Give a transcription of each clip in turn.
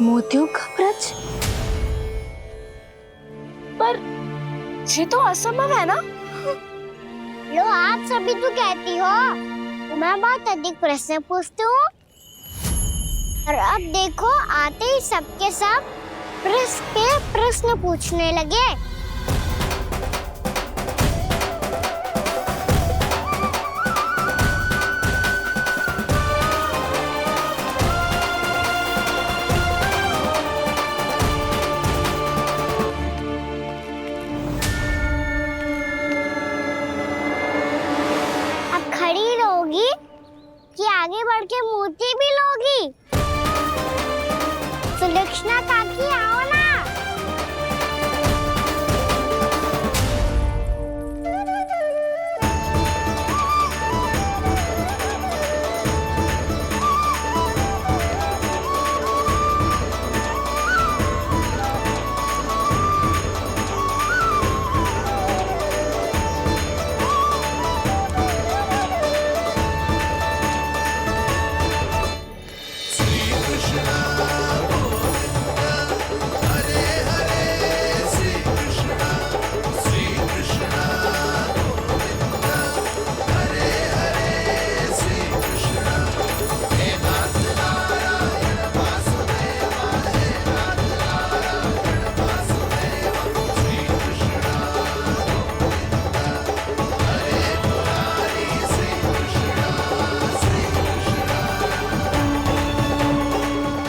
मोतियों का ब्रज? पर ये तो असंभव है ना। लो, आप सभी तो कहती हो मैं बहुत अधिक प्रश्न पूछती हूँ, और अब देखो आते ही सबके सब प्रश्न पे प्रश्न पूछने लगे। अब खड़ी रहोगी कि आगे बढ़ के मूर्ति भी लोगी? सुलक्षणा काकी आओ ना।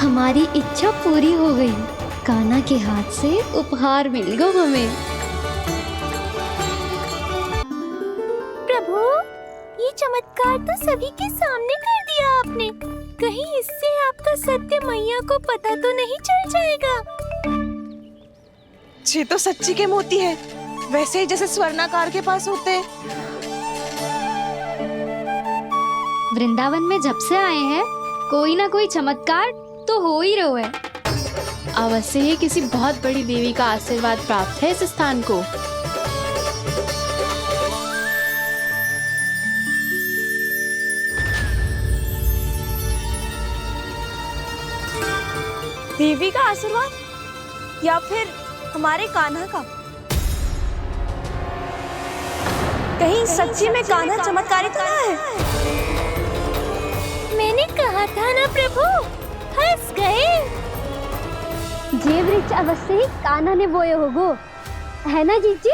हमारी इच्छा पूरी हो गई। कान्हा के हाथ से उपहार मिल गया हमें। प्रभु, ये चमत्कार तो सभी के सामने कर दिया आपने। कहीं इससे आपका सत्य मैया को पता तो नहीं चल जाएगा? ये तो सच्ची के मोती है, वैसे ही जैसे स्वर्णाकार के पास होते हैं। वृंदावन में जब से आए हैं कोई ना कोई चमत्कार तो हो ही रहा है। अवश्य ही किसी बहुत बड़ी देवी का आशीर्वाद प्राप्त है इस स्थान को। देवी का आशीर्वाद या फिर हमारे कान्हा का? कहीं सच्ची में कान्हा चमत्कारी तो ना है? मैंने कहा था ना प्रभु, फंस गए। ये वृक्ष अवश्य ही कान्हा ने बोए होगो, है ना जीजी?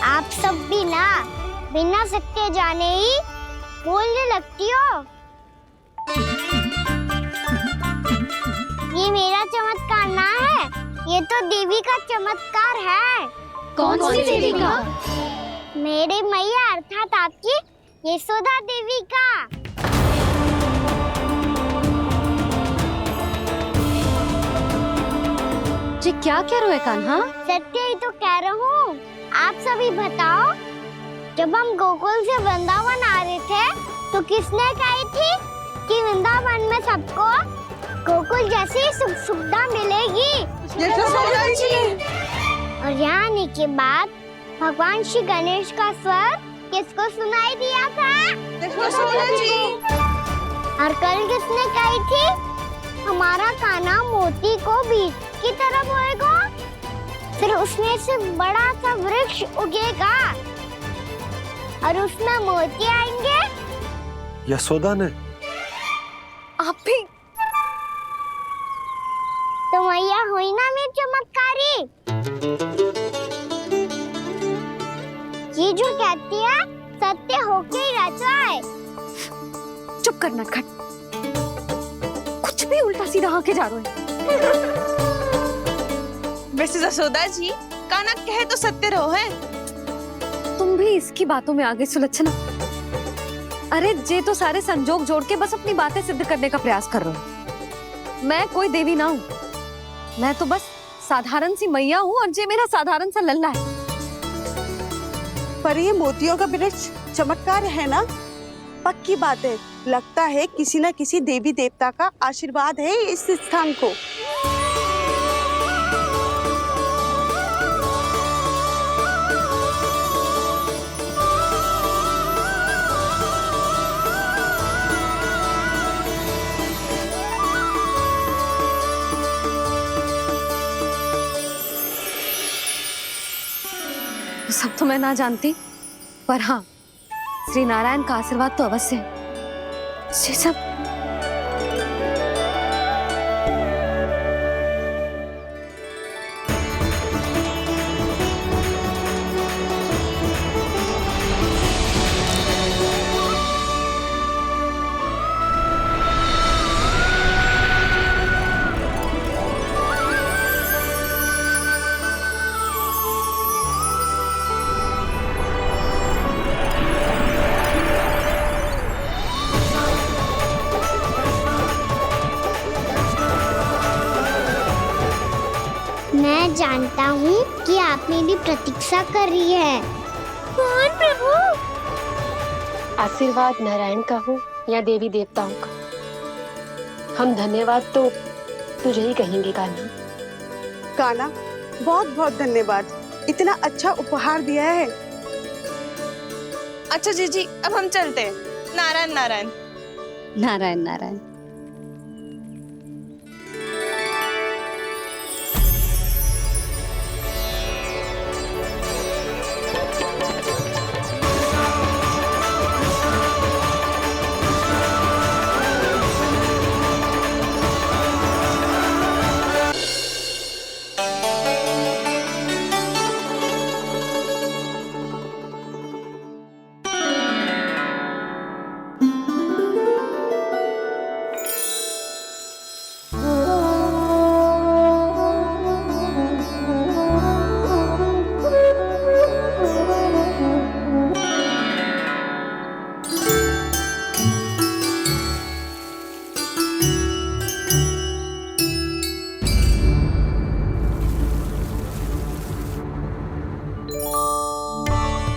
आप सब भी ना बिना सत्य जाने ही बोलने लगती हो। ये मेरा चमत्कार ना है, ये तो देवी का चमत्कार है। कौन सी देवी का? मेरे मैया अर्थात आपकी यशोदा देवी का। जी क्या कह रहे हो कान्हा? सत्य ही तो कह रहा हूँ। आप सभी बताओ, जब हम गोकुल से वृंदावन आ रहे थे तो किसने कही थी कि वृंदावन में सबको गोकुल जैसी सुख सुविधा मिलेगी? और यहाँ आने के बाद भगवान श्री गणेश का स्वर किसको सुनाई दिया था? और कल किसने कही थी हमारा कान्हा मोती को बीज की तरफ होएगा, फिर उसमें से बड़ा सा वृक्ष उगेगा और उसमें मोती आएंगे? यशोदा ने? आप भी? तो मैया हुई ना मेरी चमत्कारी। ये जो कहती है सत्य होके ही रहता है। चुप कर नटखट, कुछ भी उल्टा सीधा होके जा रहे हो। वैसे यशोदा जी, कान्हा कहे तो सत्य रहो है। तुम भी इसकी बातों में आगे सुलझना। अरे जे तो सारे संजोग जोड़ के बस अपनी बातें सिद्ध करने का प्रयास कर रहे हो। मैं कोई देवी ना हूँ, मैं तो बस साधारण सी मैया हूँ और जे मेरा साधारण सा लल्ला है। पर ये मोतियों का वृक्ष चमत्कार है ना? पक्की बात है, लगता है किसी न किसी देवी देवता का आशीर्वाद है इस स्थान को। सब तो मैं ना जानती, पर हाँ, श्री नारायण का आशीर्वाद तो अवश्य है। ये सब मैं जानता हूँ कि आप मेरी प्रतीक्षा कर रही है। कौन प्रभु? आशीर्वाद नारायण का हो या देवी देवताओं का, हम धन्यवाद तो तुझे ही कहेंगे कान्हा। कान्हा, बहुत बहुत धन्यवाद, इतना अच्छा उपहार दिया है। अच्छा जीजी, अब हम चलते हैं। नारायण नारायण। नारायण नारायण।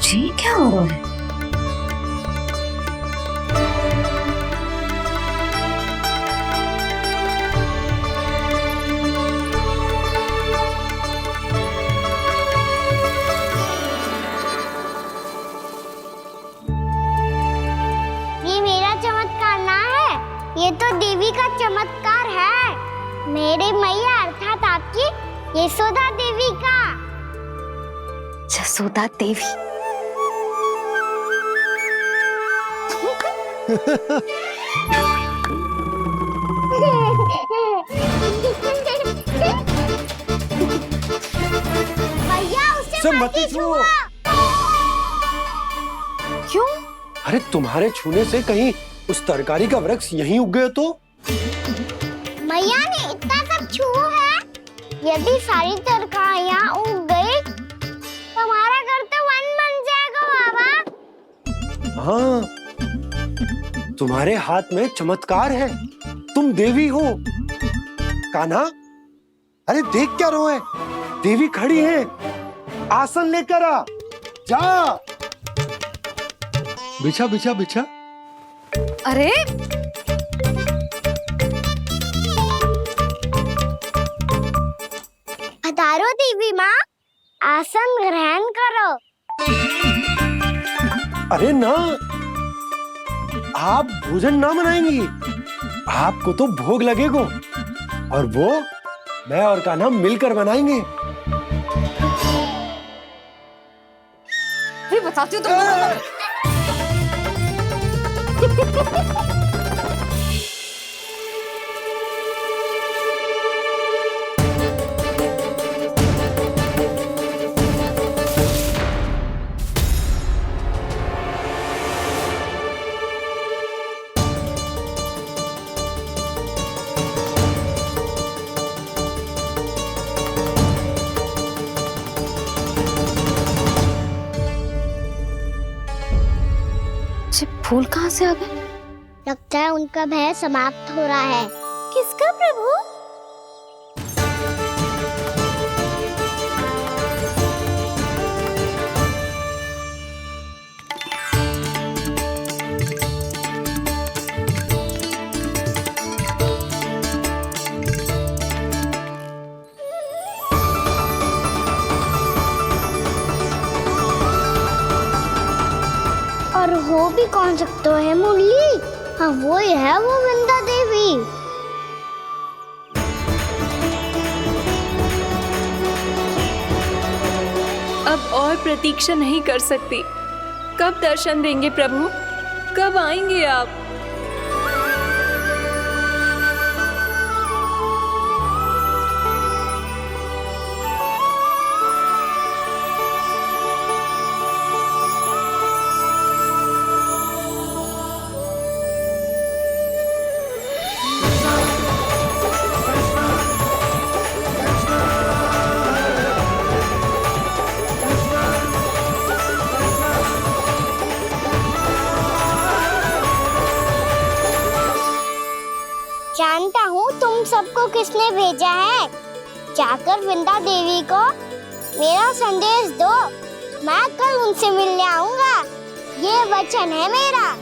जी क्या हो रहा है? ये मेरा चमत्कार ना है, ये तो देवी का चमत्कार है। मेरे मैया अर्थात आपकी यशोदा देवी का। जसोदा देवी। भैया उसे सब मत मत छुओ। क्यों? अरे तुम्हारे छूने से कहीं उस तरकारी का वृक्ष यहीं उग गए तो? मैया ने इतना सब छुआ है, यदि सारी तरकारियां उग गई तो हमारा घर तो वन बन जाएगा बाबा। हाँ, तुम्हारे हाथ में चमत्कार है, तुम देवी हो। कान्हा, अरे देख क्या रोए, देवी खड़ी है, आसन लेकर आ, जा। बिछा बिछा बिछा। अरे पधारो देवी माँ, आसन ग्रहण करो। अरे ना, आप भोजन ना बनाएंगी, आपको तो भोग लगेगा, और वो मैं और कान्हा मिलकर बनाएंगे। फिर बताती हूँ तुमको। फूल कहाँ से आ गए? लगता है उनका भय समाप्त हो रहा है। किसका प्रभु? और हो भी कौन सकता है मुरली? हाँ वो ही है, वो वृंदा देवी। अब और प्रतीक्षा नहीं कर सकती। कब दर्शन देंगे प्रभु? कब आएंगे आप? जानता हूँ तुम सबको किसने भेजा है। जाकर वृंदा देवी को मेरा संदेश दो। मैं कल उनसे मिलने आऊंगा, ये वचन है मेरा।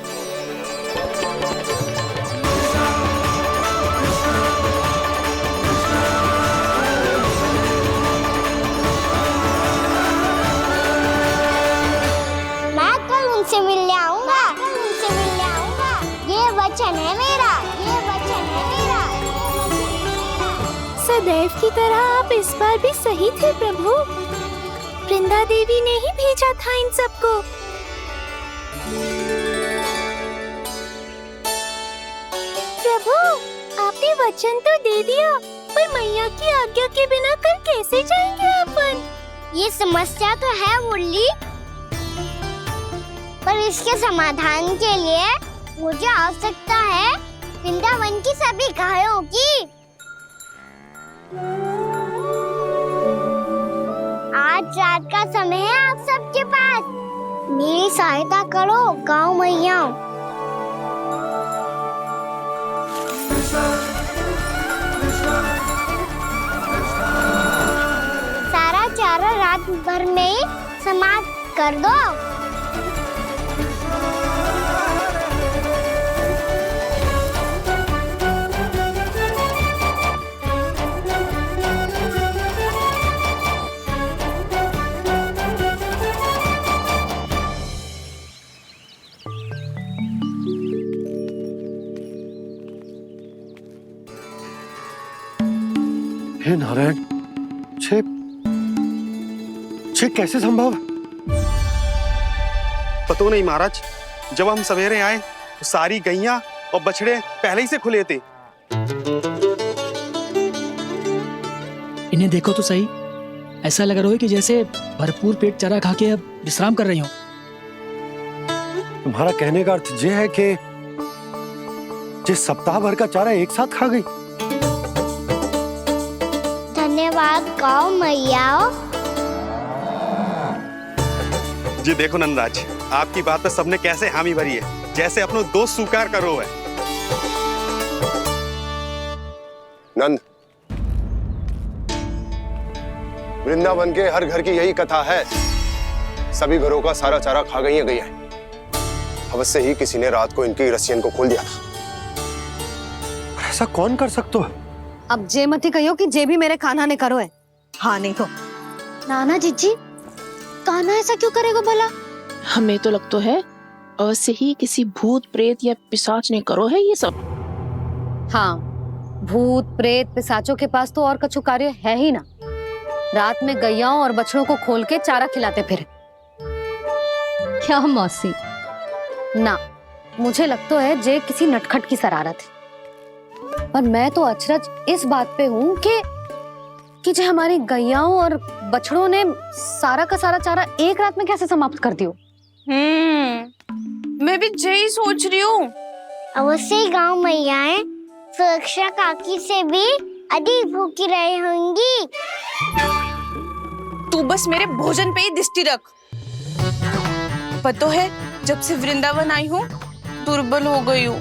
मैं कल उनसे मिलने आऊंगा, ये वचन है मेरा, ये वचन है मेरा। सदैव की तरह आप इस बार भी सही थे प्रभु। वृंदा देवी ने ही भेजा था इन सबको। प्रभु, आपने वचन तो दे दिया, पर मैया की आज्ञा के बिना कल कैसे जाएंगे अपन? ये समस्या तो है मुरली, पर इसके समाधान के लिए मुझे आवश्यकता है वृंदावन की सभी गायों की। आज रात का समय है आप सबके पास, मेरी सहायता करो गाँव मैया। सारा चारा रात भर में ही समाप्त कर दो। हे नारायण, छे कैसे संभव? पता नहीं महाराज, जब हम सवेरे आए तो सारी गैया और बछड़े पहले ही से खुले थे। इन्हें देखो तो सही, ऐसा लग रहा है कि जैसे भरपूर पेट चारा खा के अब विश्राम कर रही हो। तुम्हारा कहने का अर्थ यह है कि जिस सप्ताह भर का चारा एक साथ खा गई। धन्यवाद गाँव मैया। जी देखो नंदराज, आपकी बात पे सबने कैसे हामी भरी है, जैसे अपनो दोस्त स्वीकार करो है। नंद, वृंदावन के हर घर की यही कथा है, सभी घरों का सारा चारा खा गई है। अवश्य ही किसी ने रात को इनकी रस्सियन को खोल दिया था। ऐसा कौन कर सकता है? अब जे मती कहियो कि जे भी मेरे कान्हा ने करो है। हाँ नहीं तो नाना जीजी, कान्हा ऐसा क्यों करेगा भला? हमें तो लगता है अवश्य ही किसी भूत प्रेत या पिशाच ने करो है ये सब। हाँ, भूत प्रेत पिशाचों के पास तो और कछु कार्य है ही ना। रात में गैयाओं और बछड़ों को खोल के चारा खिलाते फिर। क्या मौसी? ना, मुझे लगता है जे किसी नटखट की शरारत है। पर मैं तो अचरज इस बात पे हूँ कि जो हमारी गैयाओं और बछड़ों ने सारा का सारा चारा एक रात में कैसे समाप्त कर दियो। मैं भी यही सोच रही हूँ। अवश्य गाँव मैयाएं सुरक्षा काकी से भी अधिक भूखी रही होंगी। तू बस मेरे भोजन पे ही दृष्टि रख। पता है, जब से वृंदावन आई हूँ दुर्बल हो गई हूँ।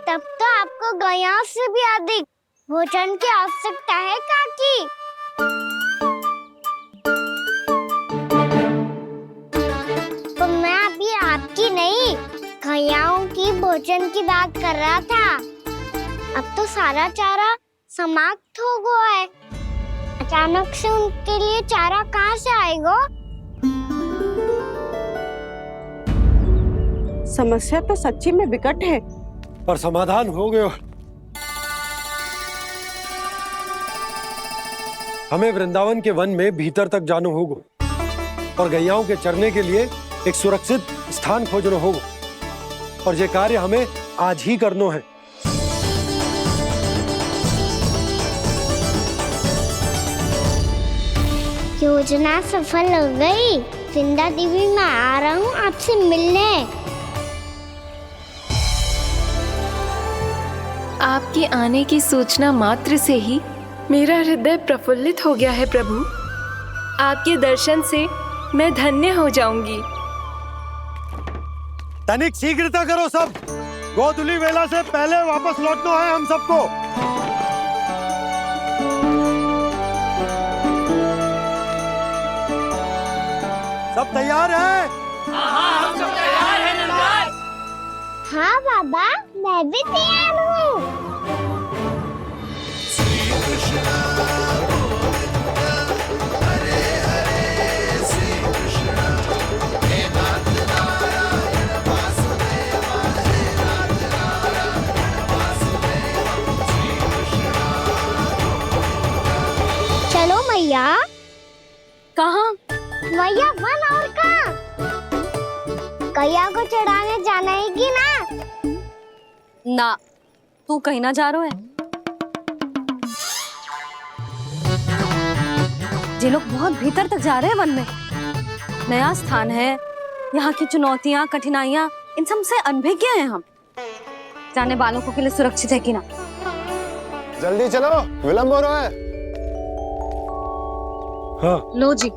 तब तो आपको गैयाओं से भी अधिक भोजन की आवश्यकता है काकी। तो मैं अभी आपकी नहीं, गैयाओं की भोजन की बात कर रहा था। अब तो सारा चारा समाप्त हो गया है, अचानक से उनके लिए चारा कहाँ से आएगा? समस्या तो सच्ची में विकट है, पर समाधान हो गया। हमें वृंदावन के वन में भीतर तक जाना होगा। और गैयाओं के चरने के लिए एक सुरक्षित स्थान खोजना होगा और ये कार्य हमें आज ही करना है। योजना सफल हो गई। वृंदा देवी, मैं आ रहा हूँ आपसे मिलने। आपके आने की सूचना मात्र से ही मेरा हृदय प्रफुल्लित हो गया है प्रभु। आपके दर्शन से मैं धन्य हो जाऊंगी। तनिक शीघ्रता करो सब, गोधुली वेला से पहले वापस लौटना है हम सबको। सब तैयार है? हाँ, हम सब तैयार हैं नंदराज। हाँ बाबा, मैं भी तैयार हूँ। चलो मैया। कहाँ? मैया वन और कहाँ? गैया को चढ़ाने जाना है कि ना? ना, तू कहीं ना जा रहा है। ये लोग बहुत भीतर तक जा रहे हैं वन में। नया स्थान है, यहाँ की चुनौतियाँ, कठिनाइयाँ, इन सब से अनभिज्ञ हैं हम। जाने वालों के लिए सुरक्षित है कि ना? जल्दी चलो, विलंब हो रहा है। हाँ। लो जी।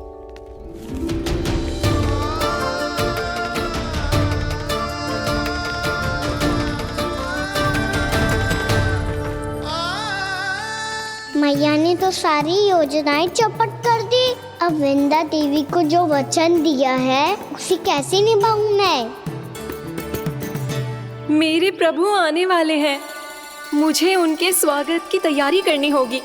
मैया ने तो सारी योजनाएं चौपट कर दी। अब वृंदा देवी को जो वचन दिया है उसे कैसे निभाऊं मैं? मेरे प्रभु आने वाले हैं, मुझे उनके स्वागत की तैयारी करनी होगी।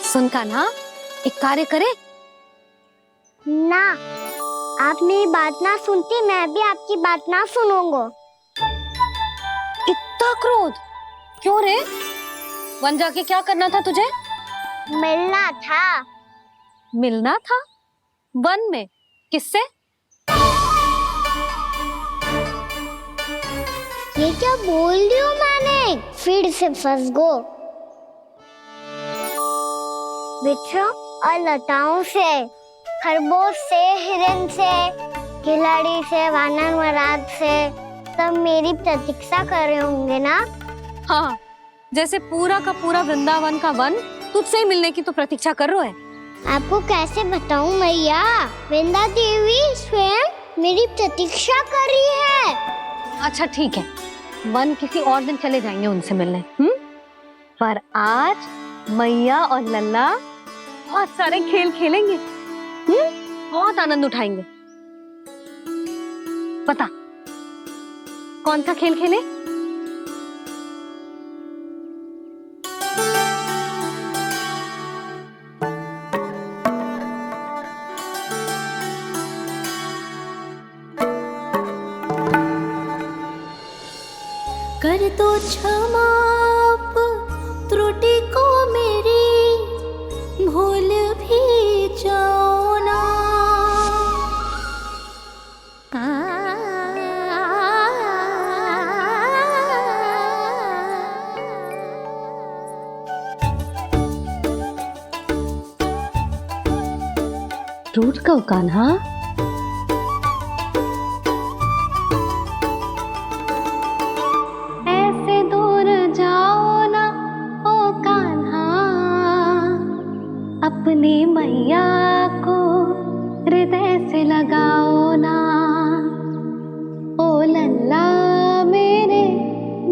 सुन कान्हा, एक कार्य करे? ना, आप मेरी बात ना सुनती, मैं भी आपकी बात ना सुनूंगा। इतना क्रोध क्यों रे? वन जाके क्या करना था तुझे? मिलना था। मिलना था? वन में? किससे? ये क्या बोल रही हूँ मैंने? फिर से फंस गो। वृक्षों और लताओं से, खरगोश से, हिरन से, खिलाड़ी से, वानर महाराज से, सब मेरी प्रतीक्षा कर रहे होंगे ना? हाँ, जैसे पूरा का पूरा वृंदावन का वन तुझसे ही मिलने की तो प्रतीक्षा कर रहा है। आपको कैसे बताऊं मैया? वृंदा देवी स्वयं मेरी प्रतीक्षा कर रही है। अच्छा ठीक है, वन किसी और दिन चले जाएंगे उनसे मिलने। पर आज मैया और लल्ला बहुत सारे खेल खेलेंगे। बहुत आनंद उठाएंगे। पता कौन सा खेल खेले? कर दो क्षमा त्रुटि को मेरी, भूल भी जाओ ना। टूट को कान्हा। ऐसे दूर जाओ ना ओ कान्हा, अपनी मैया को हृदय से लगाओ ना। ओ लल्ला मेरे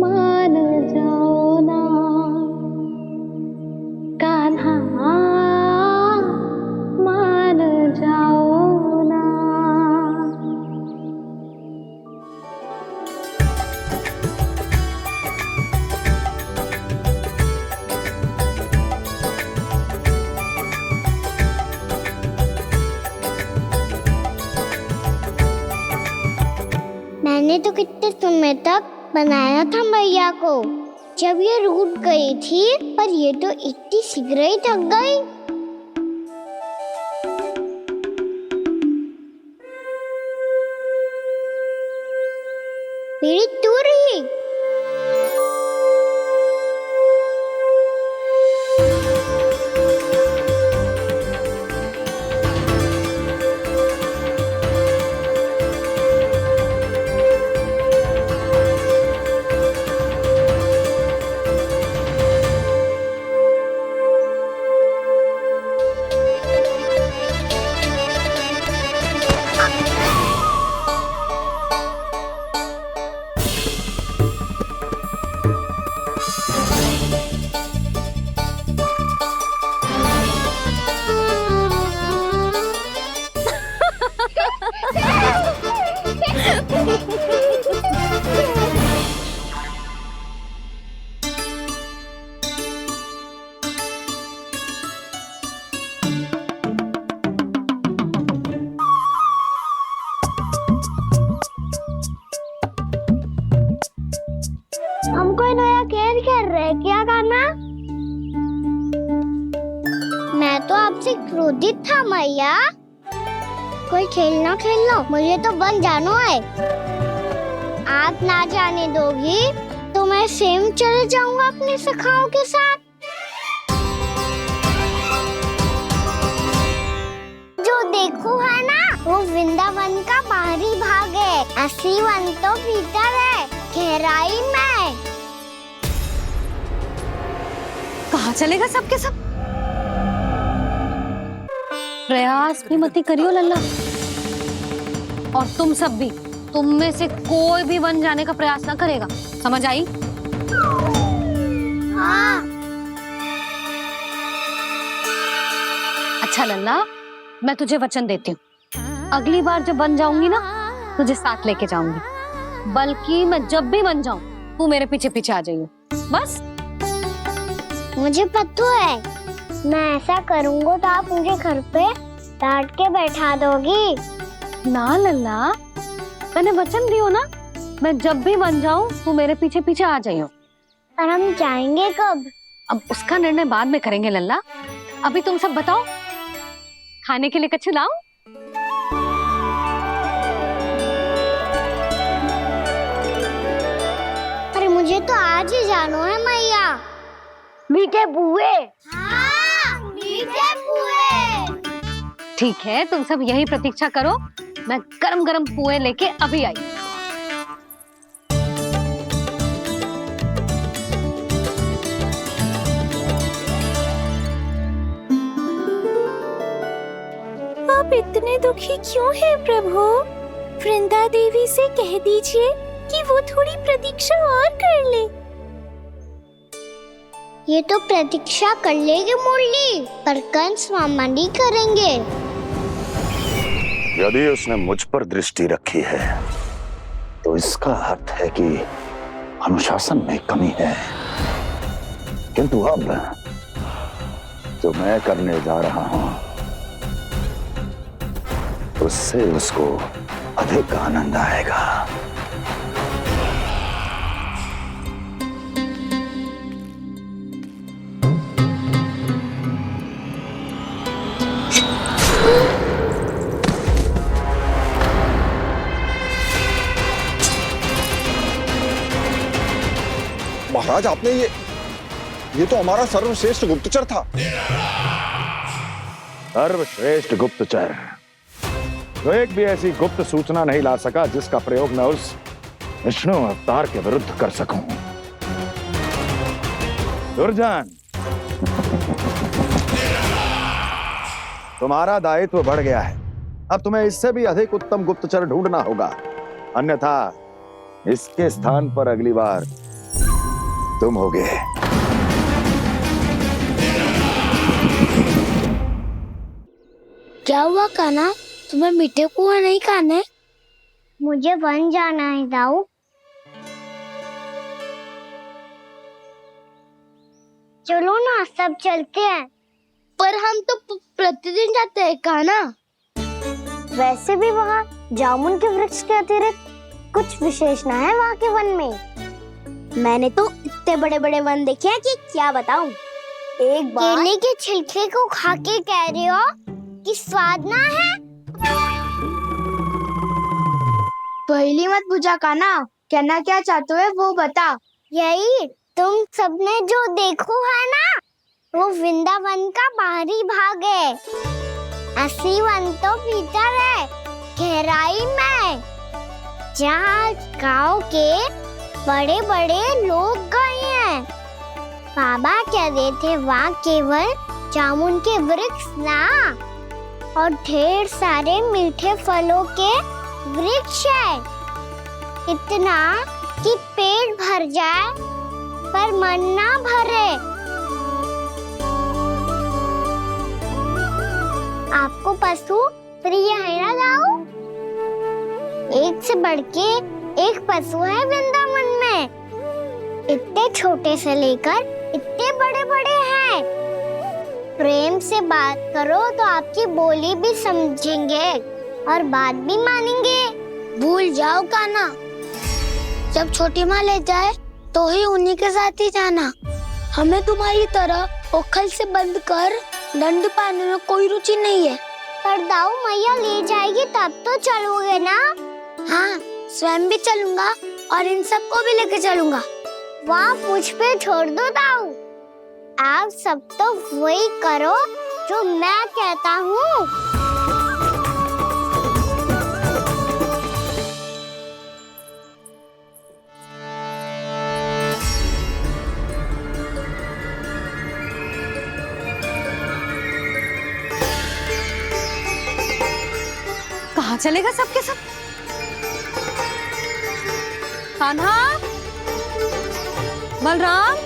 मान जाओ ना, कान्हा मान जाओ ना। तो कितने समय तक बनाया था मैया को, जब ये रूठ गई थी, पर ये तो इतनी शीघ्र ही थक गई। मेरी तू रही। हमको नया खेल खेल रहे क्या करना? मैं तो आपसे क्रोधित था मैया। कोई खेलना खेल लो, मुझे तो बन जानो है। आप ना जाने दोगी तो मैं स्वयं चले जाऊंगा अपने सखाओं के साथ। जो देखो है ना, वो वृंदावन का बाहरी भाग है, असली वन तो भीतर है, गहराई में। कहाँ चलेगा सबके सब? प्रयास भी मत करियो लल्ला। और तुम सब भी, तुम में से कोई भी वन जाने का प्रयास ना करेगा, समझ आई? हाँ। अच्छा लल्ला, मैं तुझे वचन देती हूँ, अगली बार जब बन जाऊंगी ना, तुझे साथ लेके जाऊंगी। बल्कि मैं जब भी बन जाऊं, तू मेरे पीछे पीछे आ जाइयो, बस। मुझे पता है, मैं ऐसा करूंगा तो आप मुझे घर पे डांट के बैठा दोगी। ना लल्ला, मैंने वचन दियो ना, मैं जब भी बन जाऊं, तू मेरे पीछे पीछे आ जाइयो। पर हम जाएंगे कब? अब उसका निर्णय बाद में करेंगे लल्ला। अभी तुम सब बताओ, खाने के लिए कुछ लाऊं? अरे मुझे तो आज ही जाना है मैया। मीठे पुए। हाँ, मीठे पुए। ठीक है, तुम सब यही प्रतीक्षा करो, मैं गरम गरम पुए लेके अभी आई। आप इतने दुखी क्यों हैं प्रभु? वृंदा देवी से कह दीजिए कि वो थोड़ी प्रतीक्षा और कर ले। ये तो प्रतीक्षा कर लेगी मुरली, पर कंस मामा नहीं करेंगे। यदि उसने मुझ पर दृष्टि रखी है, तो इसका अर्थ है कि अनुशासन में कमी है। किंतु अब जो मैं करने जा रहा हूं, उससे उसको अधिक आनंद आएगा। महाराज, आपने ये तो हमारा सर्वश्रेष्ठ गुप्तचर था। सर्वश्रेष्ठ गुप्तचर तो एक भी ऐसी गुप्त सूचना नहीं ला सका जिसका प्रयोग मैं उस विष्णु अवतार के विरुद्ध कर सकूं। दुर्जन, तुम्हारा दायित्व बढ़ गया है। अब तुम्हें इससे भी अधिक उत्तम गुप्तचर ढूंढना होगा, अन्यथा इसके स्थान पर अगली बार तुम होगे। क्या हुआ कान्हा, तुम्हें मीठे पुआ नहीं खाने? मुझे वन जाना है दाऊ। चलो ना, सब चलते हैं। पर हम तो प्रतिदिन जाते हैं कान्हा। वैसे भी वहाँ जामुन के वृक्ष के अतिरिक्त कुछ विशेष ना है वहाँ के वन में। मैंने तो इतने बड़े बड़े वन देखे हैं कि क्या बताऊं। एक बार केले के छिलके को खा के कह रहे हो कि स्वाद ना है? पहली मत बुझा काना, कहना क्या चाहते हो वो बता। यही तुम सबने जो देखो है ना, वो वृंदावन का बाहरी भाग है। असली वन तो भीतर है, गहराई में, जहाँ गांव के बड़े बड़े लोग गए हैं। बाबा कह रहे थे वहाँ केवल जामुन के वृक्ष ना, और ढेर सारे मीठे फलों के वृक्ष है। इतना कि पेट भर जाए पर मन ना भरे। आपको पशु प्रिय है ना जाओ? एक से बढ़ के एक पशु है वृंदावन में। इतने छोटे से लेकर इतने बड़े बड़े हैं। प्रेम से बात करो तो आपकी बोली भी समझेंगे और बात भी मानेंगे। भूल जाओ काना, जब छोटी माँ ले जाए तो ही उन्हीं के साथ ही जाना। हमें तुम्हारी तरह ओखल से बंद कर दंड पाने में कोई रुचि नहीं है। पर दाऊ मैया ले जाएगी तब तो चलोगे ना? हाँ, स्वयं भी चलूंगा और इन सबको भी लेके चलूंगा। वहाँ मुझ पे छोड़ दो दाऊ। आप सब तो वही करो जो मैं कहता हूँ। कहाँ चलेगा सबके सब? कान्हा, बलराम,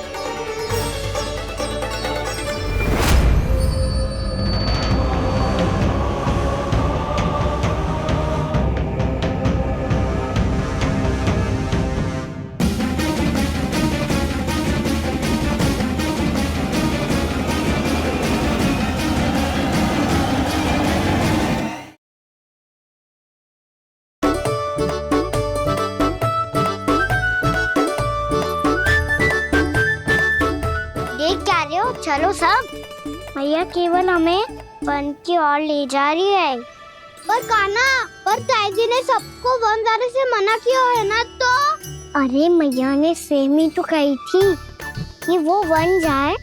चलो सब। भैया केवल हमें वन की ओर ले जा रही है। पर काना, पर ताईजी ने सबको वन जाने से मना किया है ना तो? अरे मैया ने सेम ही तो कही थी कि वो वन जाए,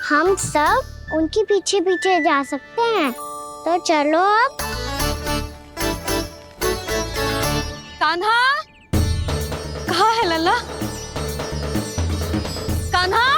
हम सब उनके पीछे पीछे जा सकते हैं। तो चलो अब। कान्हा, कहाँ है लल्ला? कान्हा,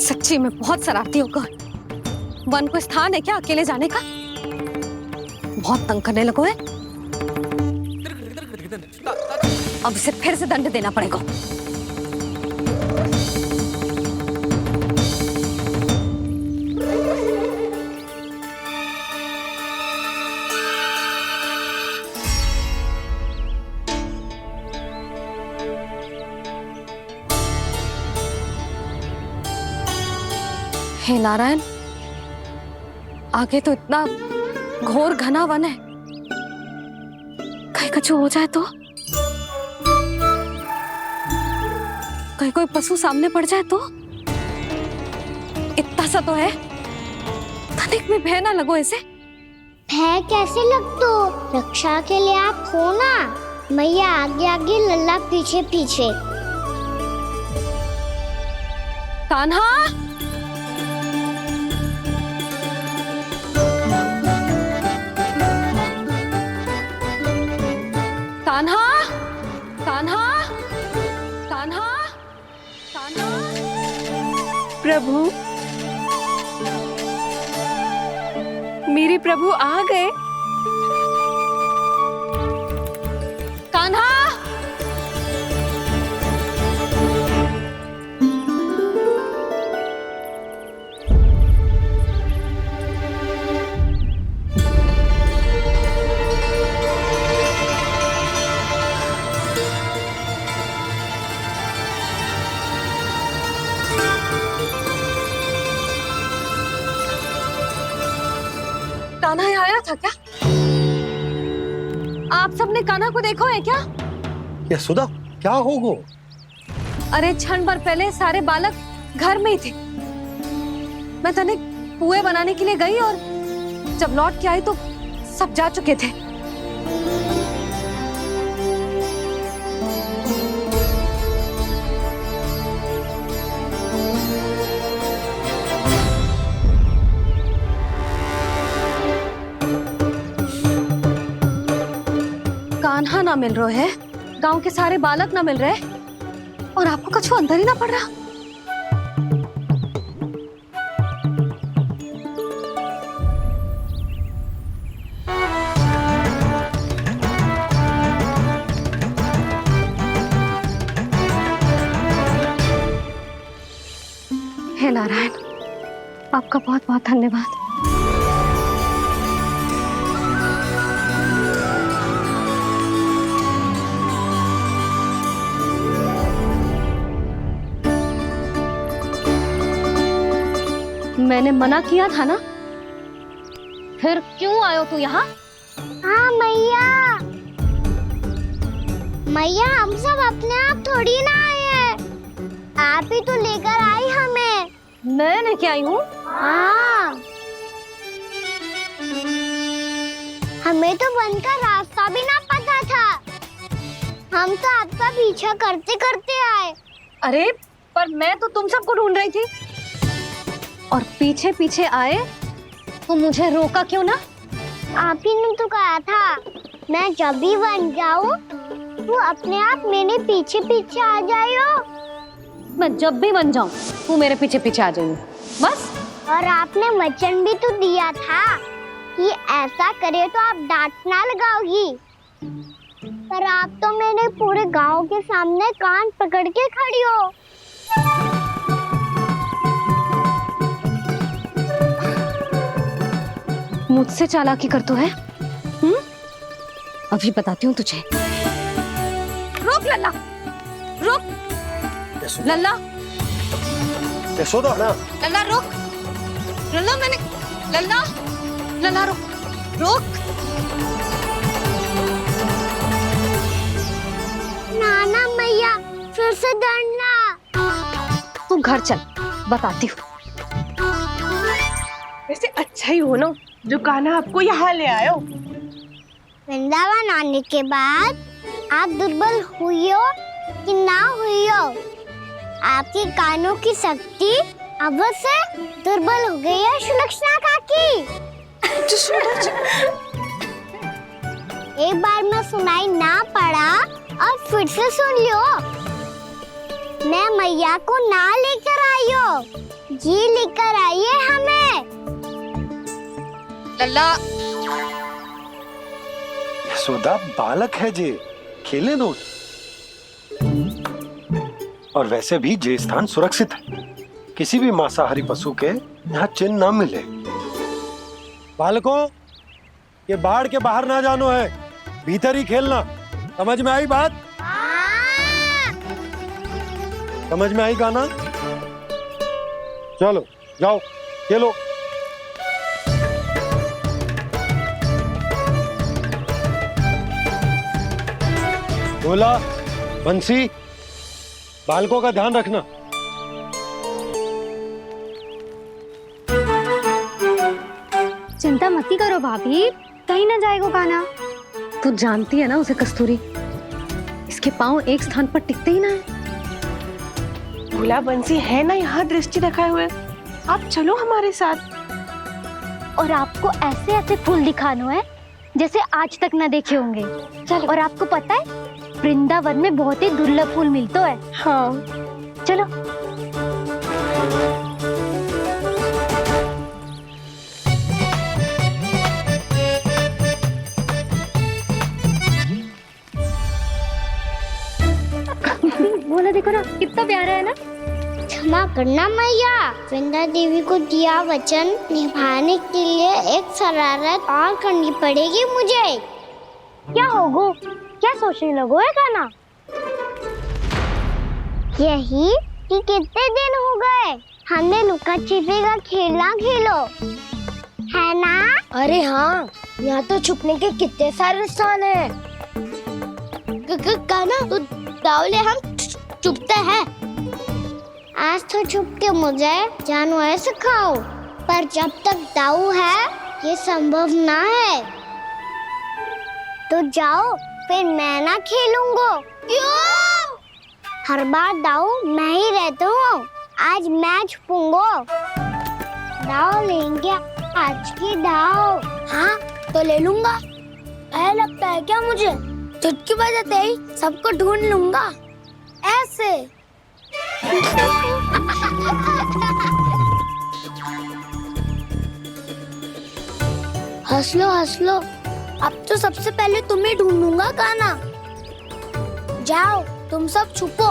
सच्ची में बहुत शरारती होगा। वन को स्थान है क्या अकेले जाने का? बहुत तंग करने लगो है। अब इसे फिर से दंड देना पड़ेगा। हे नारायण, आगे तो इतना घोर घना वन है, कहीं कुछ हो जाए तो? कहीं कोई पशु सामने पड़ जाए तो? इतना सा तो है, तनिक भी भय ना लगो इसे। भय कैसे लग तो? रक्षा के लिए आप हो ना। मैया आगे आगे, लल्ला पीछे पीछे। कान्हा, कान्हा, कान्हा, कान्हा, कान्हा। प्रभु, मेरे प्रभु आ गए। कान्हा, आप सबने कान्हा को देखो है क्या? यशोदा क्या होगो? अरे क्षण भर पहले सारे बालक घर में ही थे। मैं तनिक पुए बनाने के लिए गई और जब लौट के आई तो सब जा चुके थे। कान्हा ना मिल रहे है, गांव के सारे बालक ना मिल रहे और आपको कछु अंदर ही ना पड़ रहा। हे नारायण, आपका बहुत बहुत धन्यवाद। मैंने मना किया था ना, फिर क्यों आयो तू यहाँ? हाँ मैया, मैया हम सब अपने आप थोड़ी ना आए हैं, आप ही तो लेकर आई हमें। मैं लेके आई हूँ? हाँ, हमें तो वन का रास्ता भी ना पता था, हम तो आपका पीछा करते करते आए। अरे पर मैं तो तुम सबको ढूंढ रही थी और पीछे पीछे आए तो मुझे रोका क्यों ना? आप ही ने तो कहा था मैं जब भी बन जाऊं तू अपने आप मेरे पीछे पीछे आ जाइयो। मैं जब भी बन जाऊं तू मेरे पीछे पीछे आ जाइयो बस। और आपने वचन भी तो दिया था कि ऐसा करे तो आप डांट ना लगाओगी, पर आप तो मेरे पूरे गांव के सामने कान पकड़ के खड़ी हो। मुझसे चालाकी करतू है? अभी बताती हूँ तुझे। रुक लल्ला, रुक लल्ला, यशोदा ना, लल्ला रुक, लल्ला मैंने, लल्ला, लल्ला रुक, रुक। नाना मैया फिर से डरना। तू घर चल, बताती हूँ। वैसे अच्छा ही हो ना जो कान्हा आपको यहाँ ले आयो। वृंदावन आने के बाद आप दुर्बल हुई हो कि ना हुई हो, आपके कानों की शक्ति अब से दुर्बल हो गई है सुलक्षणा काकी। एक बार में सुनाई ना पड़ा और फिर से सुन लो। मैं मैया को ना लेकर आई हो, जी लेकर आई है हमें। लल्ला, यशोदा बालक है जे, खेले दो। और वैसे भी ये स्थान सुरक्षित है, किसी भी मांसाहारी पशु के यहाँ चिन्ह ना मिले। बालकों, ये बाढ़ के बाहर ना जानो है, भीतर ही खेलना। समझ में आई बात? समझ में आई गाना? चलो जाओ खेलो। बोला बंसी, बालकों का ध्यान रखना। चिंता मती करो भाभी, कहीं ना जाएगा कान्हा। तू जानती है ना उसे कस्तूरी, इसके पांव एक स्थान पर टिकते ही ना है। भोला बंसी है ना यहाँ दृष्टि रखाए हुए, आप चलो हमारे साथ। और आपको ऐसे ऐसे फूल दिखानो है जैसे आज तक न देखे होंगे। चलो। और आपको पता है वृंदावन में बहुत ही दुर्लभ फूल मिलते हैं। हाँ चलो। बोला देखो ना कितना प्यारा है ना। क्षमा करना मैया, वृंदा देवी को दिया वचन निभाने के लिए एक शरारत और करनी पड़ेगी मुझे। क्या होगो? क्या सोचने लगो है कान्हा? यही कि कितने दिन हो गए हमने लुका छिपी का खेलना खेलो। है ना? अरे हाँ, यहाँ तो छुपने के कितने सारे स्थान हैं। काना तो दावले हम छुपते हैं। आज तो छुप के मुझे जानवर सिखाओ, पर जब तक दाऊ है ये संभव ना है। तो जाओ, फिर मैं ना खेलूंगा। क्यों? हर बार दाऊ मैं ही रहता हूँ, आज मैं छुपूंगा। दाऊ लेंगे आज की दाऊ। हाँ, तो ले लूंगा। ऐसा लगता है क्या मुझे? चुटकी बजाते ही सबको ढूंढ लूंगा। ऐसे। हंस लो। अब तो सबसे पहले तुम्हें ढूंढूंगा काना। जाओ, तुम सब छुपो।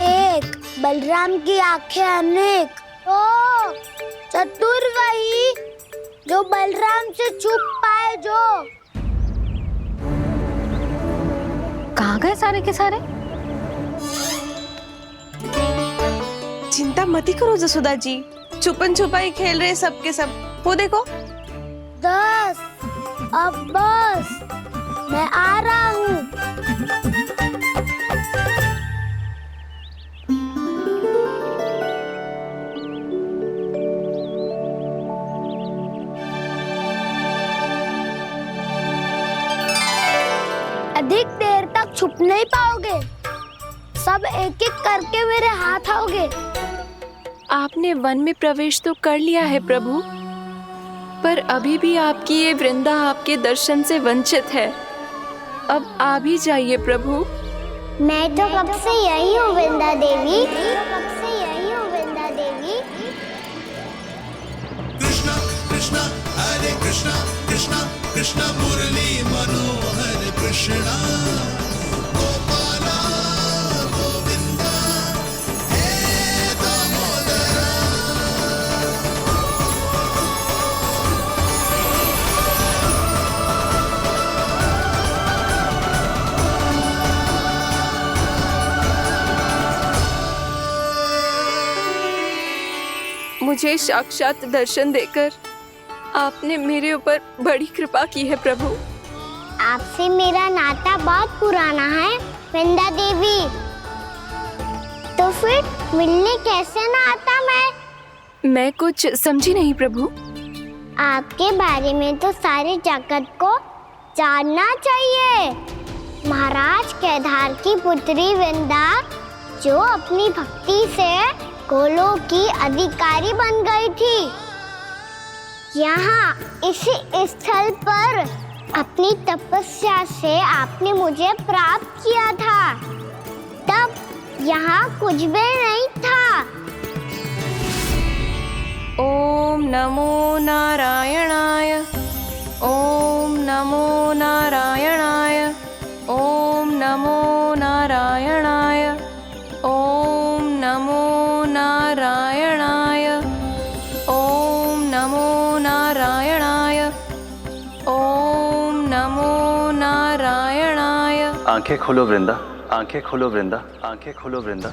एक, बलराम की आंखें अनेक। ओ, चतुर वही जो बलराम से छुप पाए। जो कहाँ गए सारे के सारे? चिंता मत करो जसोदा जी, छुपन छुपाई खेल रहे सबके सब। वो देखो 10, अब बस, मैं आ रहा हूँ। अधिक देर तक छुप नहीं पाओगे, सब एक एक करके मेरे हाथ आओगे। आपने वन में प्रवेश तो कर लिया है प्रभु, पर अभी भी आपकी ये वृंदा आपके दर्शन से वंचित है। अब आप ही जाइए प्रभु। मैं तो कब से यही हूँ वृंदा देवी। कृष्णा कृष्णा हरे कृष्णा कृष्णा कृष्णा मुरली मनोहर कृष्णा गोपाला गोविंदा हे दामोदरा। मुझे साक्षात दर्शन देकर आपने मेरे ऊपर बड़ी कृपा की है प्रभु। आपसे मेरा नाता बहुत पुराना है वृंदा देवी। तो फिर मिलने कैसे ना आता मैं कुछ समझी नहीं प्रभु। आपके बारे में तो सारे जगत को जानना चाहिए। महाराज केदार की पुत्री वृंदा जो अपनी भक्ति से गोलों की अधिकारी बन गई थी। यहाँ इसी स्थल पर अपनी तपस्या से आपने मुझे प्राप्त किया था। तब यहाँ कुछ भी नहीं था। ओम नमो नारायणाय, ओम नमो नारायणाय, ओम नमो नारायणाय, ओम नमो नारायणाय, ओम नमो नारायणाय, ओम नमो नारायणाय। आंखें खोलो वृंदा, आंखें खोलो वृंदा, आंखें खोलो वृंदा।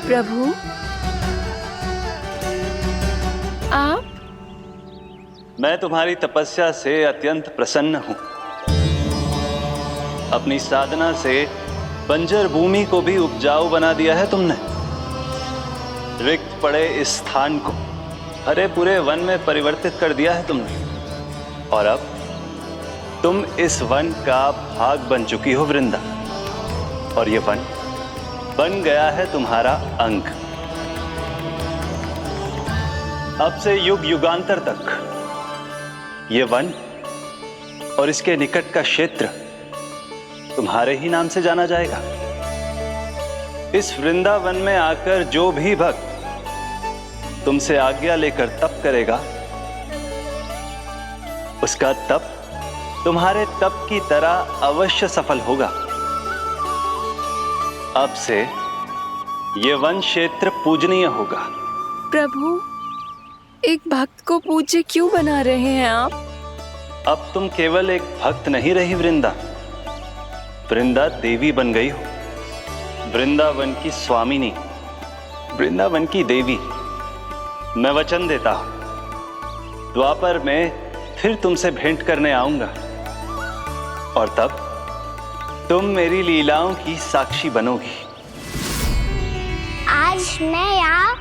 प्रभु आप? मैं तुम्हारी तपस्या से अत्यंत प्रसन्न हूं। अपनी साधना से बंजर भूमि को भी उपजाऊ बना दिया है तुमने। रिक्त पड़े इस स्थान को हरे पूरे वन में परिवर्तित कर दिया है तुमने। और अब तुम इस वन का भाग बन चुकी हो वृंदा। और ये वन बन गया है तुम्हारा अंग। अब से युग युगांतर तक ये वन और इसके निकट का क्षेत्र तुम्हारे ही नाम से जाना जाएगा। इस वृंदावन में आकर जो भी भक्त तुमसे आज्ञा लेकर तप करेगा, उसका तप तुम्हारे तप की तरह अवश्य सफल होगा। अब से ये वन क्षेत्र पूजनीय होगा। प्रभु, एक भक्त को पूज्य क्यों बना रहे हैं आप? अब तुम केवल एक भक्त नहीं रही वृंदा, वृंदा देवी बन गई हो। वृंदावन की स्वामिनी, वृंदावन की देवी। मैं वचन देता हूं, द्वापर में फिर तुमसे भेंट करने आऊंगा और तब तुम मेरी लीलाओं की साक्षी बनोगी। आज मैं यहाँ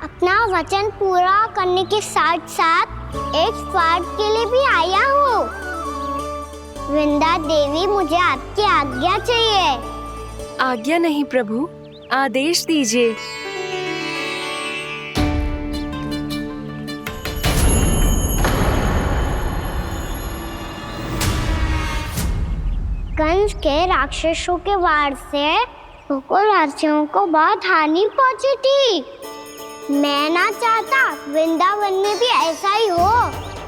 अपना वचन पूरा करने के साथ साथ एक स्वार्थ के लिए भी आया हूँ। वृंदा देवी, मुझे आपकी आज्ञा चाहिए। आज्ञा नहीं प्रभु, आदेश दीजिए। कंस के राक्षसों के वार से गोकुलवासियों को बहुत हानि पहुंची थी। मैं ना चाहता वृंदावन में भी ऐसा ही हो।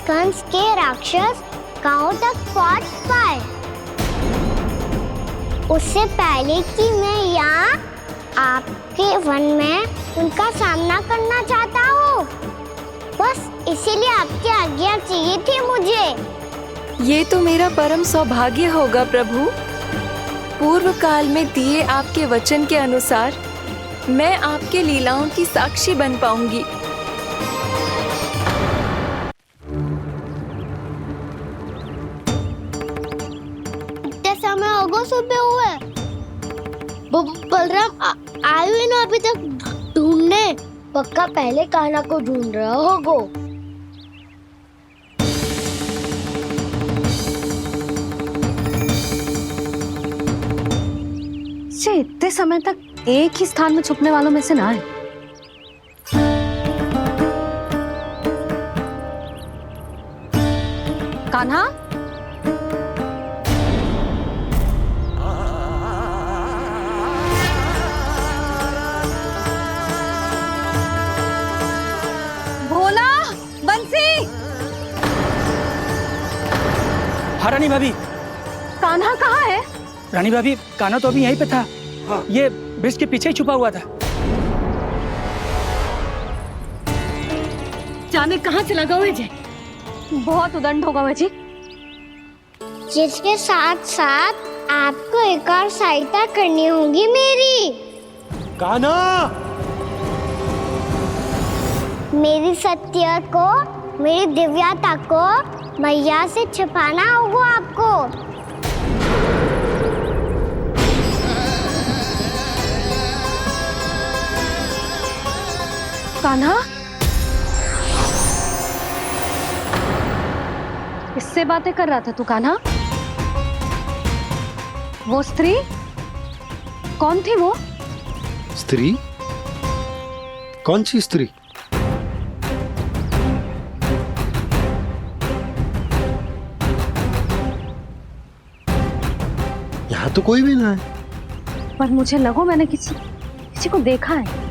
कंस के राक्षस गांव तक पहुंच पाए, उससे पहले कि मैं यहाँ आपके वन में उनका सामना करना चाहता हूँ। बस इसीलिए आपकी आज्ञा चाहिए थी मुझे। ये तो मेरा परम सौभाग्य होगा प्रभु। पूर्व काल में दिए आपके वचन के अनुसार मैं आपके लीलाओं की साक्षी बन पाऊंगी। इतने समय होगा सुबह हुए, बलराम आए हुए ना अभी तक ढूंढने। पक्का पहले कान्हा को ढूंढ रहा होगा। इतने समय तक एक ही स्थान में छुपने वालों में से ना है। कान्हा, भोला, बंसी। हाँ रानी भाभी। कान्हा कहाँ है? रानी भाभी, कान्हा तो अभी यहीं पे था। हाँ। ये ब्रिज के पीछे ही छुपा हुआ था। जाने कहाँ से लगा हुआ है? बहुत उदंड होगा वह जी। जिसके साथ साथ आपको एक और सहायता करनी होगी मेरी। कान्हा, मेरी सत्य को, मेरी दिव्यता को मैया से छिपाना होगा आपको। कान्हा, किससे बातें कर रहा था तू कान्हा? वो स्त्री कौन थी? वो स्त्री? कौन सी स्त्री? यहाँ तो कोई भी ना है। पर मुझे लगो मैंने किसी को देखा है।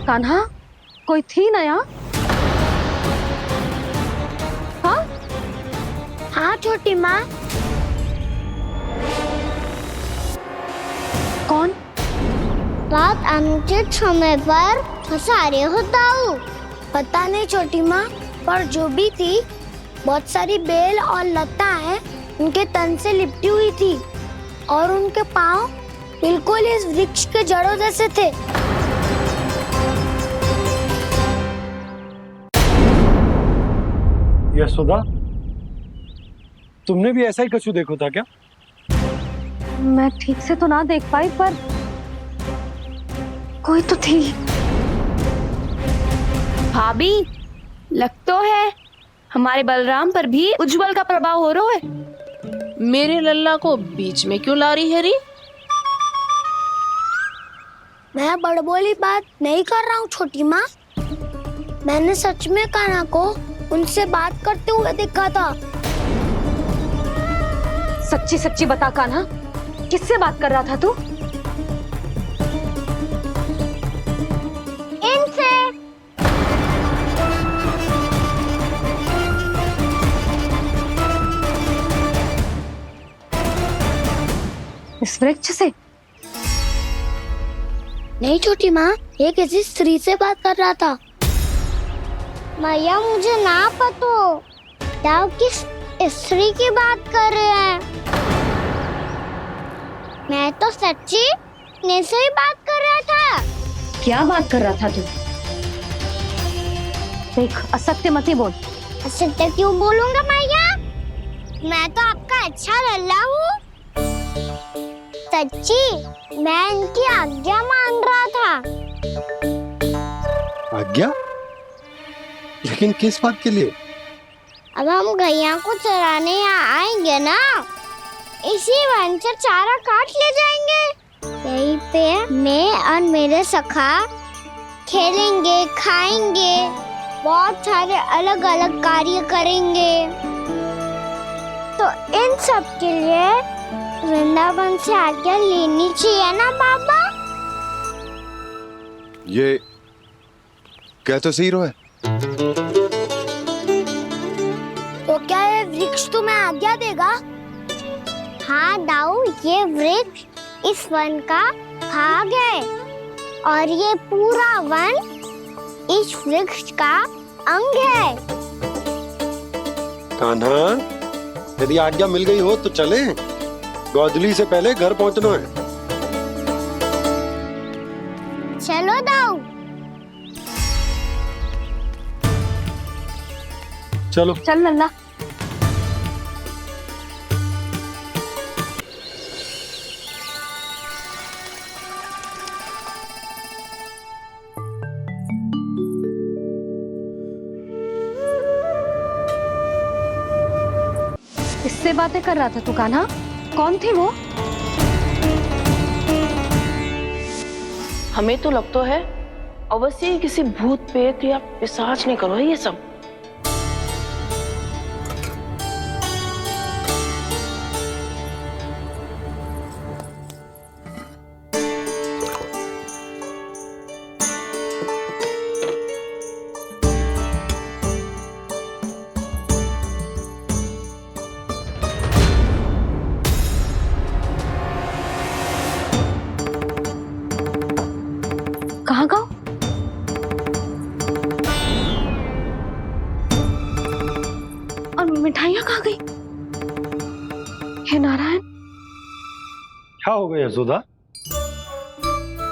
कान्हा, कोई थी ना यहाँ? हाँ? हाँ छोटी माँ। कौन? रात अनुचित समय पर फंसारे होता हूँ। पता नहीं छोटी माँ, पर जो भी थी, बहुत सारी बेल और लता है उनके तन से लिपटी हुई थी और उनके पाँव बिल्कुल इस वृक्ष के जड़ों जैसे थे। यशोदा, तुमने भी ऐसा ही कछु देखो था क्या? मैं ठीक से तो ना देख पाई, पर कोई तो थी। भाभी, लग तो है हमारे बलराम पर भी उज्जवल का प्रभाव हो रहा है। मेरे लल्ला को बीच में क्यों ला रही है री? मैं बड़बोली बात नहीं कर रहा हूँ छोटी माँ। मैंने सच में कान्हा को उनसे बात करते हुए देखा था। सच्ची सच्ची बता कान्हा, किससे बात कर रहा था तू? इनसे। इस वृक्ष से? नहीं छोटी माँ, ये किसी स्त्री से बात कर रहा था। मैया मुझे ना पतो। दाऊ किस स्त्री की बात कर रहे हैं? मैं तो सच्ची ने से ही बात कर रहा था। क्या बात कर रहा था तू? देख, असत्य मत ही बोल। असत्य क्यों बोलूंगा मैया? मैं तो आपका अच्छा लल्ला हूँ। सच्ची मैं इनकी आज्ञा मान रहा था। आज्ञा? लेकिन किस बात के लिए? अब हम गैया को चराने यहाँ आएंगे ना, इसी वन से चारा काट ले जाएंगे। यहीं पे मैं और मेरे सखा खेलेंगे, खाएंगे, बहुत सारे अलग अलग कार्य करेंगे। तो इन सब के लिए वृंदावन से आज्ञा लेनी चाहिए ना बाबा? ये क्या तो सही रो है। तो क्या ये वृक्ष तुम्हें आज्ञा देगा? हाँ दाऊ, ये वृक्ष इस वन का भाग है और ये पूरा वन इस वृक्ष का अंग है। कान्हा, यदि आज्ञा मिल गई हो तो चले। गोधली से पहले घर पहुंचना है। चलो दाऊ। चलो चल लल्ला। इससे बातें कर रहा था तू कान्हा? कौन थी वो? हमें तो लगता है अवश्य ही किसी भूत प्रेत या पिशाच ने करो है ये सब। कहाँ गाँव? और मिठाइयाँ कहाँ गई? हे नारायण! क्या हो गया यशोदा?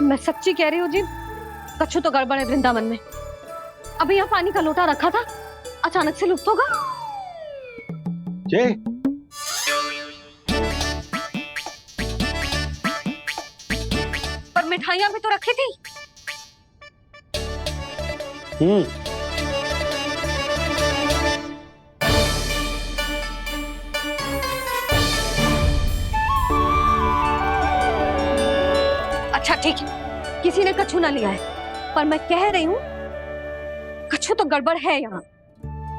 मैं सच्ची कह रही हूँ जी, कछु तो गड़बड़ है वृंदावन में। अभी यहाँ पानी का लोटा रखा था, अचानक से लुप्त होगा। जय पर मिठाइयाँ भी तो रखी थी। अच्छा ठीक है, किसी ने कछु ना लिया है, पर मैं कह रही हूँ कछु तो गड़बड़ है यहाँ।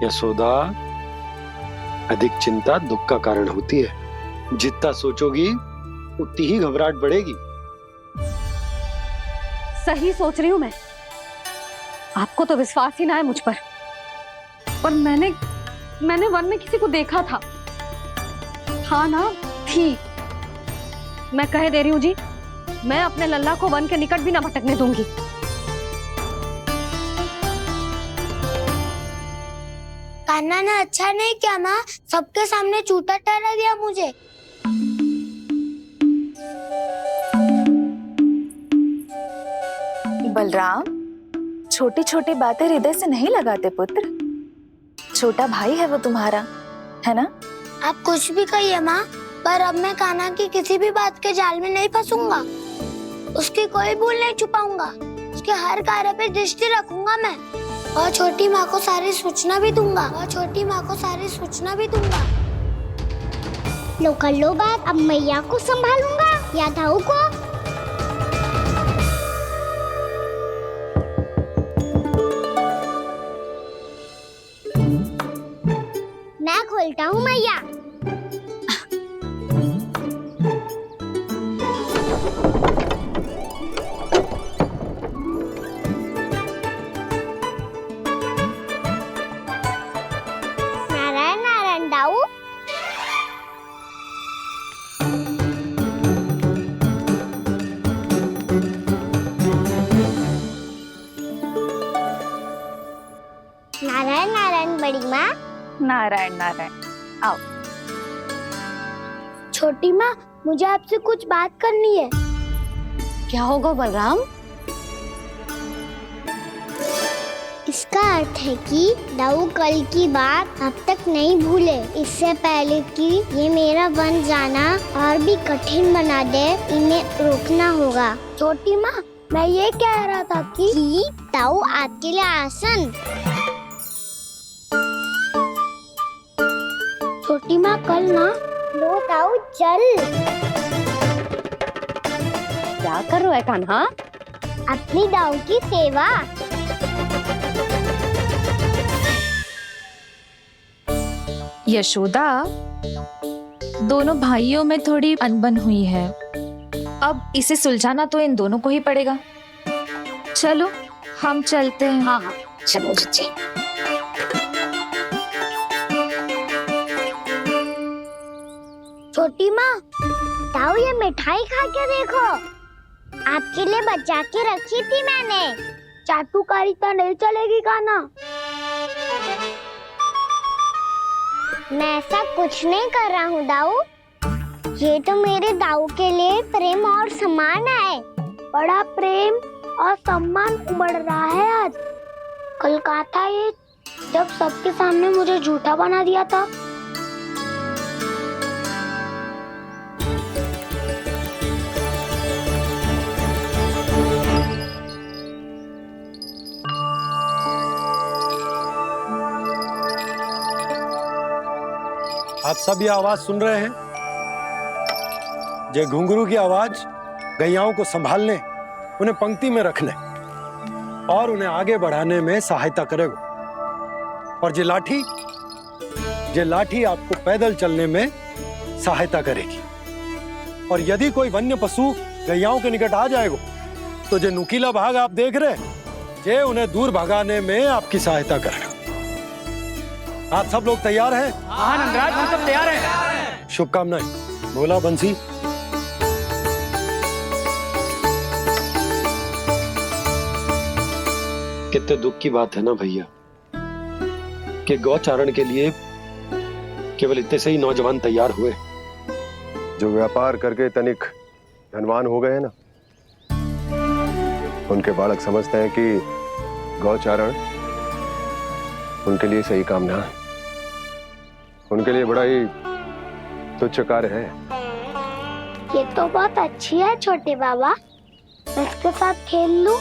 यशोदा, अधिक चिंता दुख का कारण होती है। जितना सोचोगी उतनी ही घबराहट बढ़ेगी। सही सोच रही हूँ मैं। आपको तो विश्वास ही ना है मुझ पर मैंने वन में किसी को देखा था। हाँ ना, थी। मैं कह दे रही हूँ जी, मैं अपने लल्ला को वन के निकट भी ना भटकने दूंगी। कान्हा ने अच्छा नहीं किया माँ, सबके सामने झूठा ठहरा दिया मुझे। बलराम, छोटी छोटी बातें हृदय से नहीं लगाते पुत्र। छोटा भाई है वो तुम्हारा, है ना? आप कुछ भी कहिए माँ, पर अब मैं कान्हा की किसी भी बात के जाल में नहीं फंसूंगा। उसकी कोई भूल नहीं छुपाऊंगा। उसके हर कार्य पे दृष्टि रखूंगा मैं, और छोटी माँ को सारी सूचना भी दूंगा। लो कर लो बात, अब मैया को संभालूंगा या दाऊ को। मैं खोलता हूँ मैया। नारायण नारायण दाऊ। नारायण नारायण बड़ी माँ। नारायण नारायण। आओ। छोटी माँ, मुझे आपसे कुछ बात करनी है। क्या होगा बलराम? इसका अर्थ है कि दाऊ कल की बात अब तक नहीं भूले। इससे पहले कि ये मेरा वन जाना और भी कठिन बना दे, इन्हें रोकना होगा। छोटी माँ, मैं ये कह रहा था कि दाऊ आपके लिए आसन। छोटी माँ, कल ना लो दाऊ चल। क्या कर रहा है कान्हा? अपनी दाऊ की सेवा। यशोदा, दोनों भाइयों में थोड़ी अनबन हुई है। अब इसे सुलझाना तो इन दोनों को ही पड़ेगा। चलो हम चलते हैं। हाँ हाँ, चलो बच्चे। छोटी माँ, दाऊ ये मिठाई खा के देखो। आपके लिए बचा के रखी थी मैंने। चाटुकारिता नहीं चलेगी कान्हा। मैं ऐसा कुछ नहीं कर रहा हूँ दाऊ। ये तो मेरे दाऊ के लिए प्रेम और सम्मान है। बड़ा प्रेम और सम्मान उमड़ रहा है आज। कल कहा था ये, जब सबके सामने मुझे झूठा बना दिया था। आप सब ये आवाज सुन रहे हैं? ये घुंघरू की आवाज गैयाओं को संभालने, उन्हें पंक्ति में रखने और उन्हें आगे बढ़ाने में सहायता करेगा। और ये लाठी आपको पैदल चलने में सहायता करेगी। और यदि कोई वन्य पशु गैयाओं के निकट आ जाएगा तो जो नुकीला भाग आप देख रहे हैं, ये उन्हें दूर भगाने में आपकी सहायता करेगा। आप सब लोग तैयार हैं? हाँ नंदराज, हम सब तैयार हैं। शुभकामनाएं। बोला बंसी। कितने दुख की बात है ना भैया कि गौचारण के लिए केवल इतने से ही नौजवान तैयार हुए। जो व्यापार करके तनिक धनवान हो गए ना, उनके बालक समझते हैं कि गौचारण उनके लिए सही काम ना है। उनके लिए बड़ा ही तुच्छ कार्य है। ये तो बहुत अच्छी है छोटे बाबा, मैं इसके साथ खेल लूं?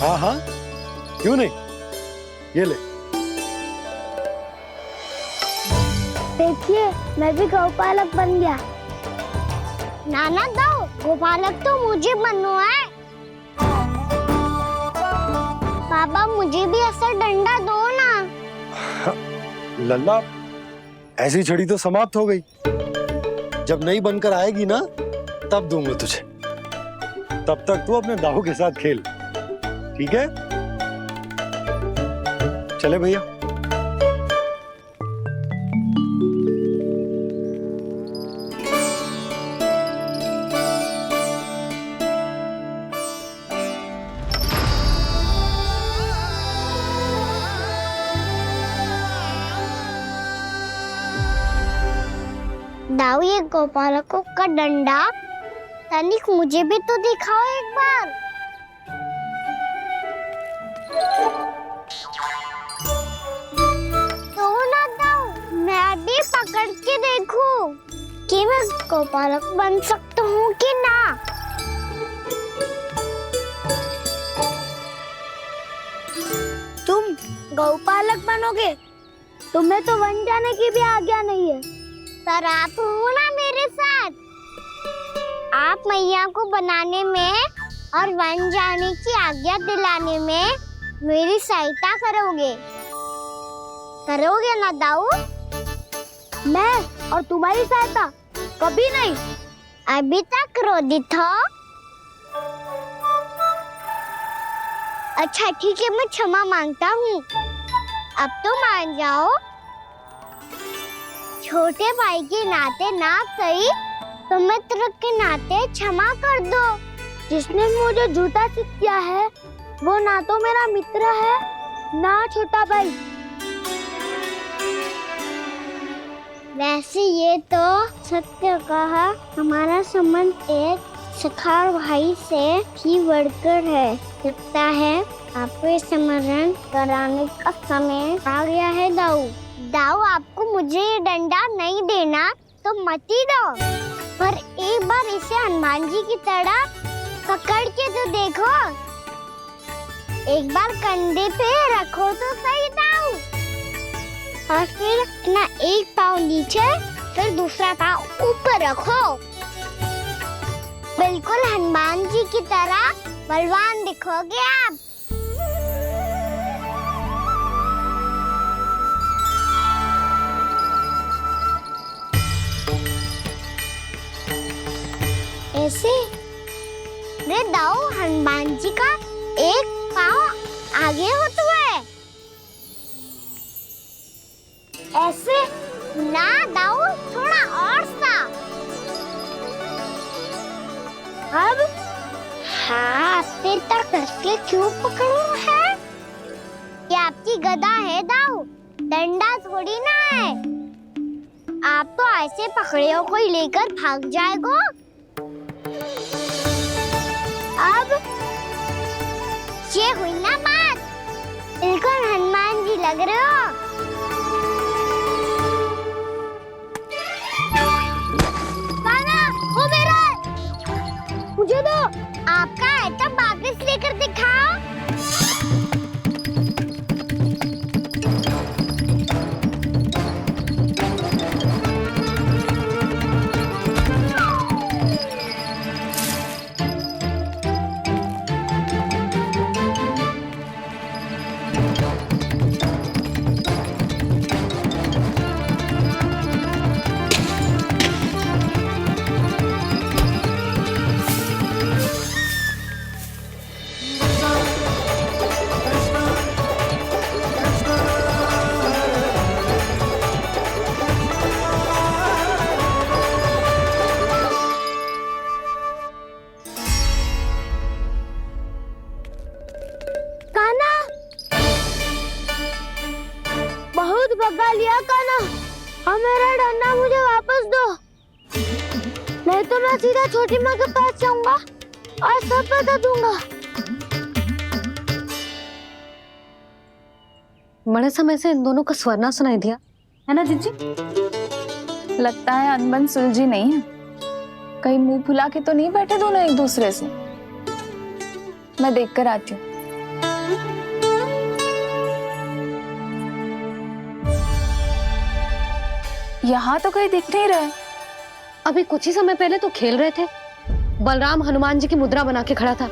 हाँ हाँ, क्यों नहीं। ये ले। देखिए, मैं भी गौपालक बन गया। नाना दो, गौपालक तो मुझे बनना है। बाबा मुझे भी ऐसा डंडा दो ना। लल्ला, ऐसी छड़ी तो समाप्त हो गई। जब नई बनकर आएगी ना, तब दूंगा तुझे। तब तक तू अपने दाऊ के साथ खेल, ठीक है? चले भैया। दाऊ, ये गोपालकों का डंडा तनिक मुझे भी तो दिखाओ एक बार। तो ना दाऊ, मैं भी पकड़ के देखूं कि मैं गोपालक बन सकता हूँ कि ना। तुम गौपालक बनोगे? तुम्हें तो वन जाने की भी आज्ञा नहीं है। पर आप हो ना मेरे साथ। आप मैया को बनाने में और वन जाने की आज्ञा दिलाने में मेरी सहायता करोगे ना दाऊ? मैं और तुम्हारी सहायता कभी नहीं। अभी तक क्रोधित हो? अच्छा ठीक है, मैं क्षमा मांगता हूँ। अब तो मान जाओ। छोटे भाई के नाते ना सही तो मित्र के नाते क्षमा कर दो। जिसने मुझे झूठा सिद्ध किया है वो ना तो मेरा मित्र है ना छोटा भाई। वैसे ये तो सत्य कहा, हमारा संबंध एक सखार भाई से भी बढ़कर है। लगता है आपको स्मरण कराने का समय आ गया है दाऊ। दाऊ, आपको मुझे ये डंडा नहीं देना तो मत ही दो, पर एक बार इसे हनुमान जी की तरह पकड़ के तो देखो। एक बार कंधे पे रखो तो सही दाऊ, और फिर अपना एक पाँव नीचे फिर दूसरा पाँव ऊपर रखो। बिल्कुल हनुमान जी की तरह बलवान दिखोगे आप। ऐसे रे दाऊ, हनुमान जी का एक पाँव आगे होता है। ऐसे ना दाऊ, थोड़ा और सा। अब हाथ पे तक कसके क्यों पकड़ो है? ये आपकी गदा है दाऊ, डंडा थोड़ी ना है। आप तो ऐसे पकड़े हो कोई लेकर भाग जाएगा। अब ये हुई ना बात, बिल्कुल हनुमान जी लग रहे हो। कान्हा, वो मेरा है। मुझे दो। आपका है तब वापस लेकर दिखाओ। भगा लिया कान्हा, अब मेरा डंडा मुझे वापस दो, नहीं तो मैं सीधा छोटी माँ के पास जाऊंगा और सब बता दूंगा। बड़े समय से इन दोनों का स्वर ना सुनाई दिया, है ना जीजी? लगता है अनबन सुलझी नहीं है। कहीं मुंह फुला के तो नहीं बैठे दोनों एक दूसरे से। मैं देख कर आती हूँ। यहाँ तो कहीं दिख नहीं रहा है। अभी कुछ ही समय पहले तो खेल रहे थे। बलराम हनुमान जी की मुद्रा बना के खड़ा था।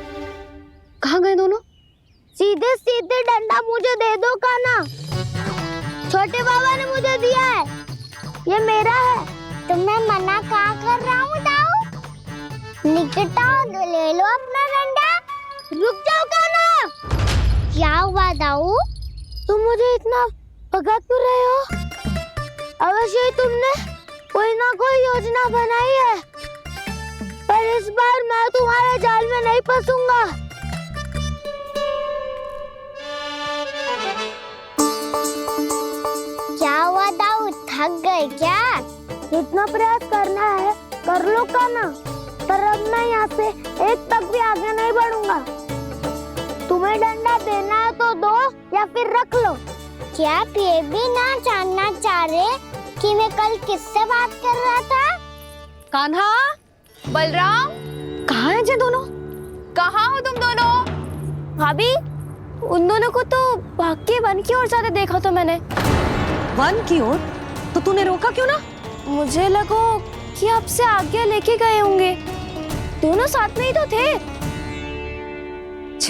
कहाँ गए दोनों? सीधे सीधे डंडा मुझे दे दो कान्हा, छोटे बाबा ने मुझे दिया है, ये मेरा है। तो मैं मना कहाँ कर रहा हूँ दाऊ? निकट आओ, ले लो अपना डंडा। रुक जाओ कान्हा। क्या हुआ दाऊ, तुम मुझे इतना भगा क्यों रहे हो? अवश्य ही तुमने कोई ना कोई योजना बनाई है, पर इस बार मैं तुम्हारे जाल में नहीं फंसूंगा। क्या हुआ दाऊ, थक गए क्या? जितना प्रयास करना है कर लो कान्हा, पर अब मैं यहाँ से एक तक भी आगे नहीं बढ़ूंगा। तुम्हें डंडा देना है तो दो या फिर रख लो। क्या आप ये भी ना जानना चाह रहे कि मैं कल किससे बात कर रहा था? कान्हा, बलराम, कहाँ हैं ये दोनों? कहाँ हो तुम दोनों? भाभी, उन दोनों को तो भाग के वन की ओर जाते देखा तो मैंने। वन की ओर? तो तूने रोका क्यों ना? मुझे लगा कि आपसे आगे लेके गए होंगे, दोनों साथ में ही तो थे।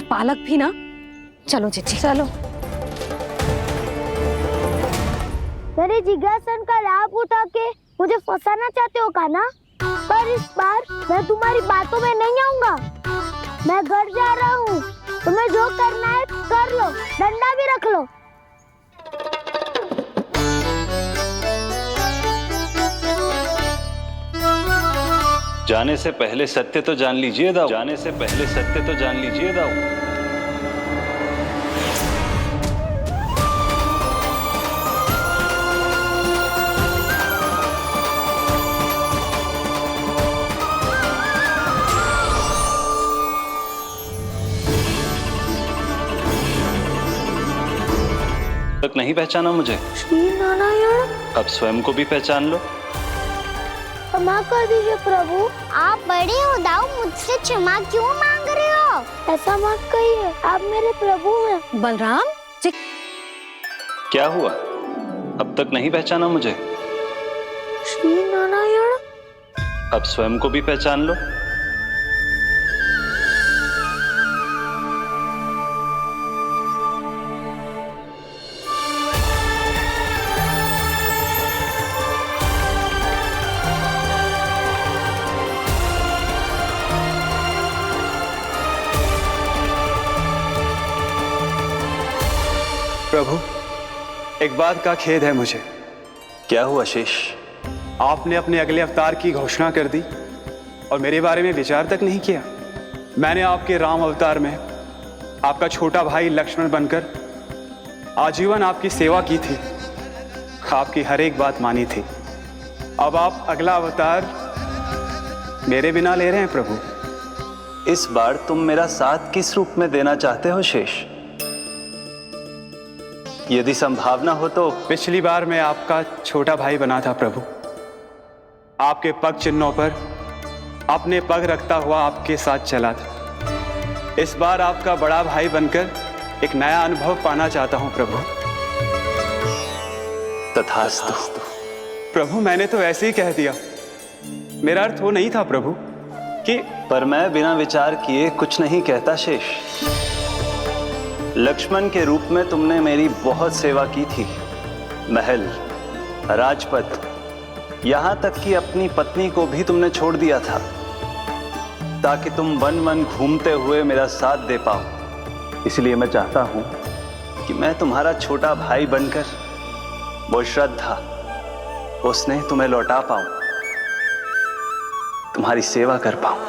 पालक भी ना। चलो जीजी चलो। मेरे जिज्ञासन का लाभ उठा के मुझे फंसाना चाहते हो कान्हा, पर इस बार मैं तुम्हारी बातों में नहीं आऊंगा। मैं घर जा रहा हूँ, तुम्हें जो करना है कर लो, डंडा भी रख लो। जाने से पहले सत्य तो जान लीजिए दाऊ। जाने से पहले सत्य तो जान लीजिए दाऊ। नहीं पहचाना मुझे? श्री नारायण। अब स्वयं को भी पहचान लो। क्षमा कर दीजिए प्रभु। आप बड़े उदाऊ, मुझसे क्षमा क्यों मांग रहे हो? ऐसा मत कहिए, आप मेरे प्रभु हैं। बलराम, क्या हुआ? अब तक नहीं पहचाना मुझे? श्री नारायण। अब स्वयं को भी पहचान लो। प्रभु, एक बात का खेद है मुझे। क्या हुआ शेष? आपने अपने अगले अवतार की घोषणा कर दी और मेरे बारे में विचार तक नहीं किया। मैंने आपके राम अवतार में आपका छोटा भाई लक्ष्मण बनकर आजीवन आपकी सेवा की थी, आपकी हर एक बात मानी थी। अब आप अगला अवतार मेरे बिना ले रहे हैं प्रभु। इस बार तुम मेरा साथ किस रूप में देना चाहते हो शेष? यदि संभावना हो तो। पिछली बार मैं आपका छोटा भाई बना था प्रभु, आपके पग चिन्हों पर अपने पग रखता हुआ आपके साथ चला था। इस बार आपका बड़ा भाई बनकर एक नया अनुभव पाना चाहता हूं प्रभु। तथास्तु। प्रभु, मैंने तो ऐसे ही कह दिया, मेरा अर्थ वो नहीं था प्रभु कि। पर मैं बिना विचार किए कुछ नहीं कहता शेष। लक्ष्मण के रूप में तुमने मेरी बहुत सेवा की थी। महल, राजपथ, यहां तक कि अपनी पत्नी को भी तुमने छोड़ दिया था ताकि तुम वन वन घूमते हुए मेरा साथ दे पाओ। इसलिए मैं चाहता हूं कि मैं तुम्हारा छोटा भाई बनकर वो श्रद्धा, वो स्नेह तुम्हें लौटा पाऊं, तुम्हारी सेवा कर पाऊं।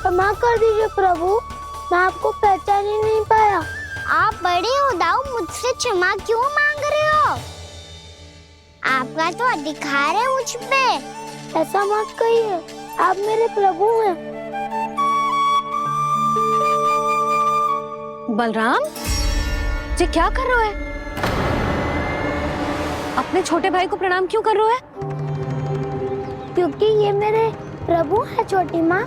क्षमा कर दीजिए प्रभु, मैं आपको पहचान ही नहीं पाया। आप बड़े उदाऊ, मुझसे क्षमा क्यों मांग रहे हो? आपका तो अधिकार है मुझ पे। ऐसा मत कहिए, आप मेरे प्रभु हैं। बलराम, ये क्या कर रहा है? अपने छोटे भाई को प्रणाम क्यों कर रहा है? क्योंकि ये मेरे प्रभु है छोटी माँ।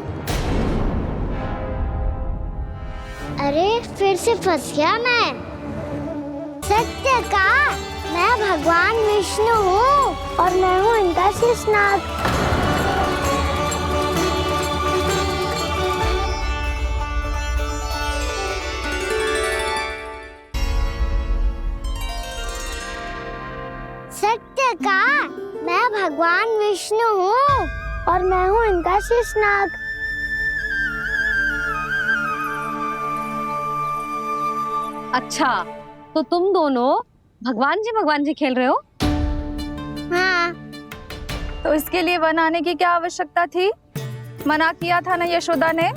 अरे फिर से फंस गया मैं। सत्य का, मैं भगवान विष्णु हूँ और मैं हूँ इनका शेषनाग। सत्य का, मैं भगवान विष्णु हूँ और मैं हूँ इनका शेषनाग। अच्छा, तो तुम दोनों भगवान जी खेल रहे हो? हाँ। तो इसके लिए वन आने की क्या आवश्यकता थी? मना किया था ना यशोदा ने?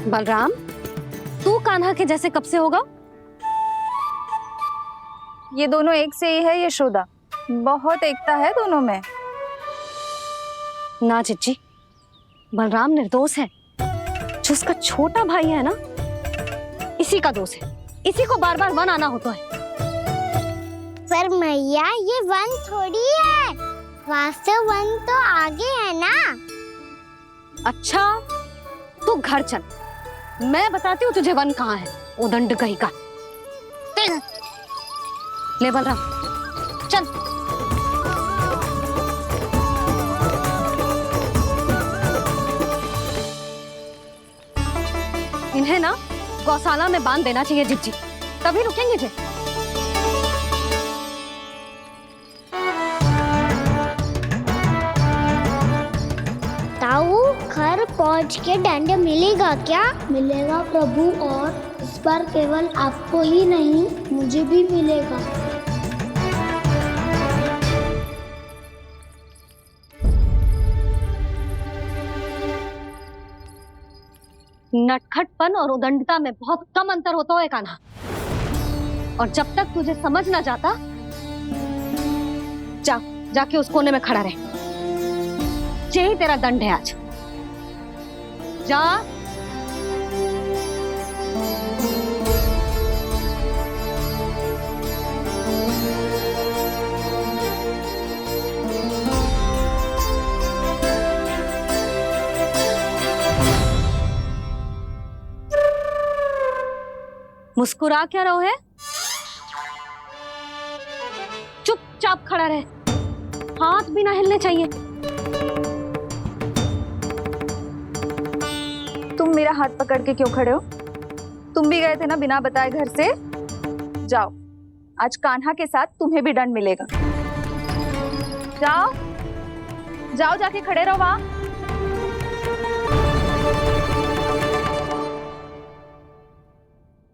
बलराम, तू कान्हा के जैसे कब से होगा? ये दोनों एक से ही है यशोदा, बहुत एकता है दोनों में। ना चिच्ची, बलराम निर्दोष है। जो उसका छोटा भाई है ना, इसी का दोष है। इसी को बार बार वन आना होता है। पर मैया, ये वन थोड़ी है, वास्तव वन तो आगे है ना। अच्छा, तू घर चल, मैं बताती हूँ तुझे वन कहाँ है। उदंड कहीं का। ले बलराम, चल। इन्हें ना गौशाला में बांध देना चाहिए जिज्जी, तभी रुकेंगे जे। ताऊ, घर पहुंच के दंड मिलेगा क्या? मिलेगा प्रभु, और इस बार केवल आपको ही नहीं, मुझे भी मिलेगा। नटखटपन और उदंडता में बहुत कम अंतर होता है कान्हा। और जब तक तुझे समझ ना जाता, जाके उस कोने में खड़ा रहे। यही तेरा दंड है आज। जा। मुस्कुरा क्या रहो है? चुपचाप खड़ा रहे, हाथ भी ना हिलने चाहिए। तुम मेरा हाथ पकड़ के क्यों खड़े हो? तुम भी गए थे ना बिना बताए घर से। जाओ, आज कान्हा के साथ तुम्हें भी दंड मिलेगा। जाओ जाओ, जाके खड़े रहो वहां।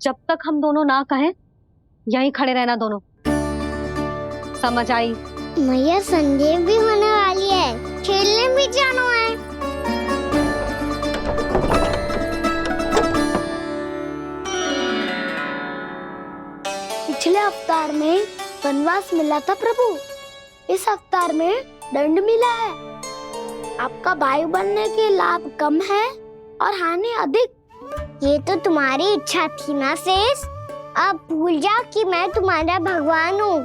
जब तक हम दोनों ना कहें, यहीं खड़े रहना दोनों। समझ आई? मैया संध्या भी होने वाली है, खेलने भी जाना है। पिछले अवतार में वनवास मिला था प्रभु, इस अवतार में दंड मिला है। आपका भाई बनने के लाभ कम है और हानि अधिक। ये तो तुम्हारी इच्छा थी ना शेष। अब भूल जाओ कि मैं तुम्हारा भगवान हूँ।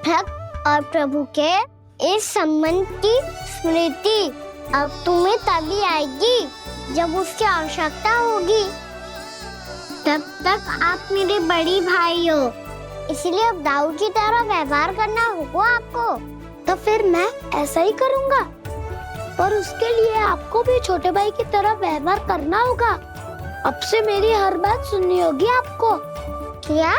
भक्त और प्रभु के इस संबंध की स्मृति अब तुम्हें तभी आएगी जब उसकी आवश्यकता होगी। तब तक आप मेरे बड़ी भाई हो, इसलिए अब दाऊ की तरह व्यवहार करना होगा आपको। तो फिर मैं ऐसा ही करूँगा, पर उसके लिए आपको भी छोटे भाई की तरह व्यवहार करना होगा। अब से मेरी हर बात सुननी होगी आपको। क्या?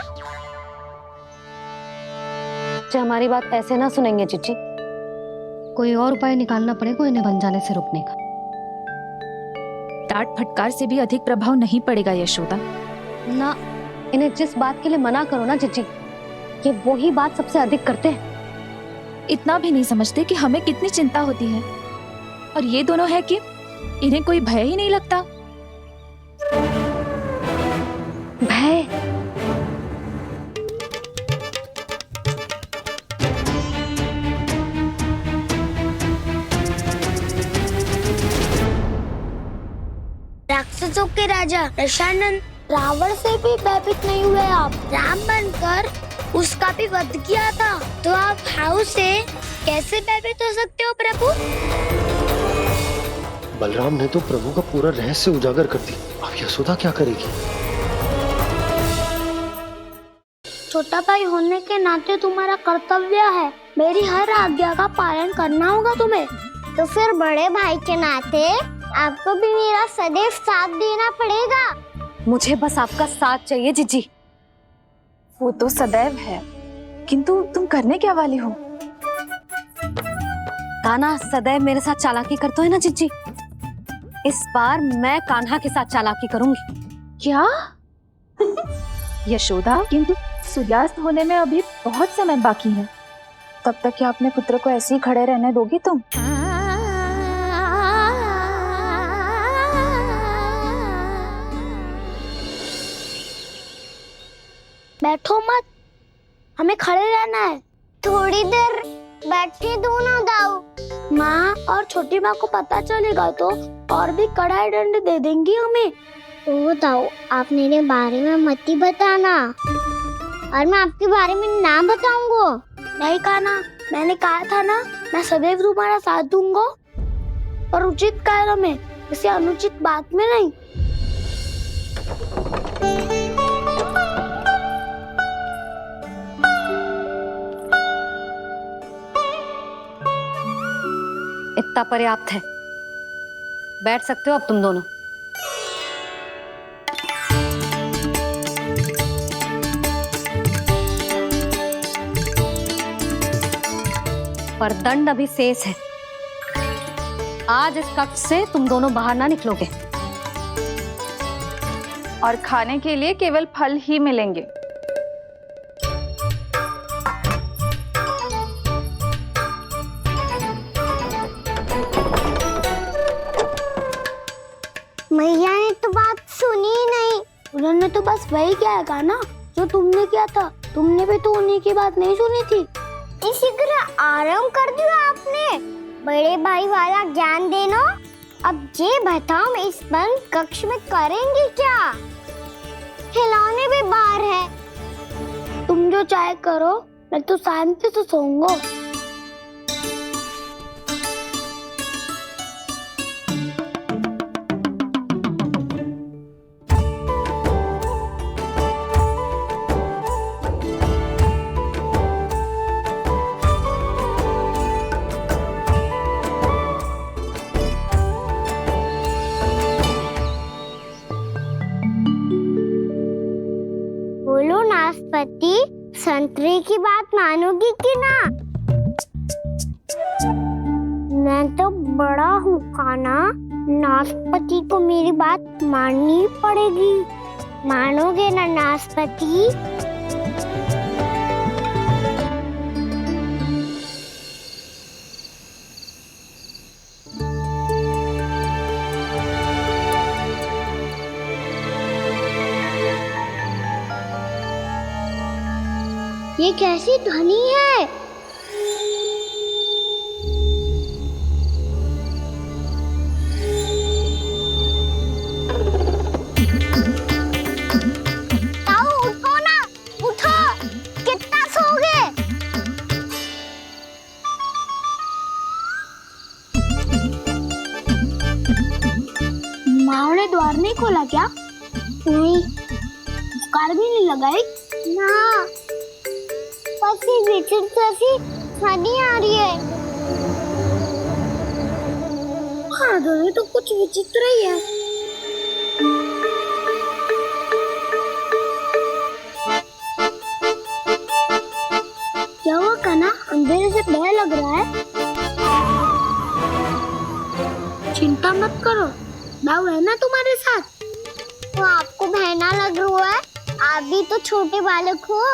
हमारी बात ऐसे ना सुनेंगे चिच्ची, कोई और उपाय निकालना पड़ेगा इन्हें बन जाने से रुकने का। डांट फटकार से भी अधिक प्रभाव नहीं पड़ेगा यशोदा। ना, इन्हें जिस बात के लिए मना करो ना चिच्ची, ये वही बात सबसे अधिक करते हैं। इतना भी नहीं समझते कि हमें कितनी चिंता होती है, और ये दोनों है कि इन्हें कोई भय ही नहीं लगता। भय? राक्षसों के राजा दशानन रावण से भी भयभीत नहीं हुए आप। राम बनकर उसका भी वध किया था, तो आप हाउ से कैसे भयभीत हो सकते हो प्रभु? बलराम ने तो प्रभु का पूरा रहस्य उजागर कर दी, अब यशोदा क्या करेगी? छोटा भाई होने के नाते तुम्हारा कर्तव्य है, मेरी हर आज्ञा का पालन करना होगा तुम्हें। तो फिर बड़े भाई के नाते आपको भी मेरा सदैव साथ देना पड़ेगा। मुझे बस आपका साथ चाहिए जीजी। वो तो सदैव है, किंतु तुम करने क्या वाली हो? कान्हा सदैव मेरे साथ चालाकी करते है ना जीजी, इस बार मैं कान्हा के साथ चालाकी करूंगी। क्या? यशोदा, किंतु सूर्यास्त होने में अभी बहुत समय बाकी है, तब तक क्या अपने पुत्र को ऐसे ही खड़े रहने दोगी तुम? बैठो मत, हमें खड़े रहना है। थोड़ी देर बैठे दो ना दाऊ। माँ और छोटी माँ को पता चलेगा तो और भी कड़ा दंड दे देंगी हमें। ओ दाऊ, आप मेरे बारे में मत ही बताना, और मैं आपके बारे में ना बताऊंगा। नहीं कान्हा, मैंने कहा था ना, मैं सदैव तुम्हारा साथ दूंगा, और उचित कार्य में, किसी अनुचित बात में नहीं। इतना पर्याप्त है, बैठ सकते हो अब तुम दोनों। पर दंड अभी शेष है। आज इस कक्ष से तुम दोनों बाहर ना निकलोगे, और खाने के लिए केवल फल ही मिलेंगे। मैया ने तो बात सुनी ही नहीं, उन्होंने तो बस वही किया ना जो तुमने किया था। तुमने भी तो उन्हीं की बात नहीं सुनी थी। इसी तरह आराम कर दिया आपने। बड़े भाई वाला ज्ञान देना। अब ये बताओ इस बंद कक्ष में करेंगे क्या? खिलौने भी बाहर है। तुम जो चाहे करो, मैं तो शांति से सोऊंगा। बोलो नाशपाती, संतरे की बात मानोगी कि ना? मैं तो बड़ा हूँ काना, नाशपाती को मेरी बात माननी पड़ेगी। मानोगे ना नाशपाती? ये कैसी ध्वनि है? ताऊ उठो ना, उठो। कितना सोओगे? माँ ने द्वार नहीं खोला क्या? नहीं। कार भी नहीं लगाई? ना। विचित्र सी ध्वनि आ रही है। हाँ, ध्वनि तो कुछ विचित्र ही है। क्या हुआ कान्हा? अंधेरे से डर लग रहा है। चिंता मत करो, दाऊ है ना तुम्हारे साथ। तो आपको बहना लग रहा है? आप भी तो छोटे बालक हो।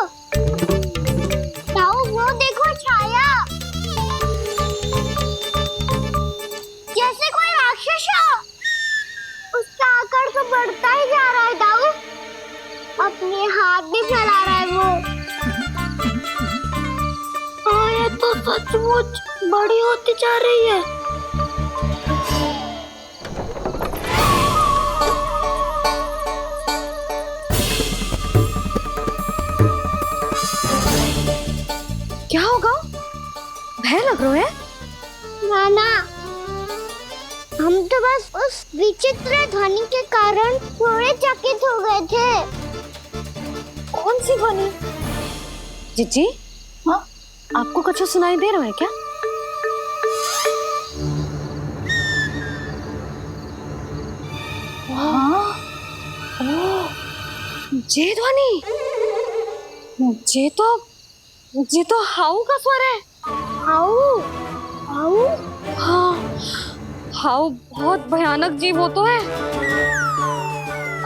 वो देखो छाया, जैसे कोई राक्षस हो। उसका आकार तो बढ़ता ही जा रहा है दाऊ। अपने हाथ भी फैला रहा है वो। हाँ, ये तो सचमुच बड़ी होती जा रही है। क्या होगा? भय लग रहा है? नाना, हम तो बस उस विचित्र ध्वनि के कारण थोड़े चकित हो गए थे। कौन सी ध्वनि? जीजी, हाँ, आपको कुछ सुनाई दे रहा है क्या? हाँ, ये ध्वनि, ये तो हाउ का स्वर है। हाउ? हाउ? हाँ, हाउ बहुत भयानक जीव हो तो है।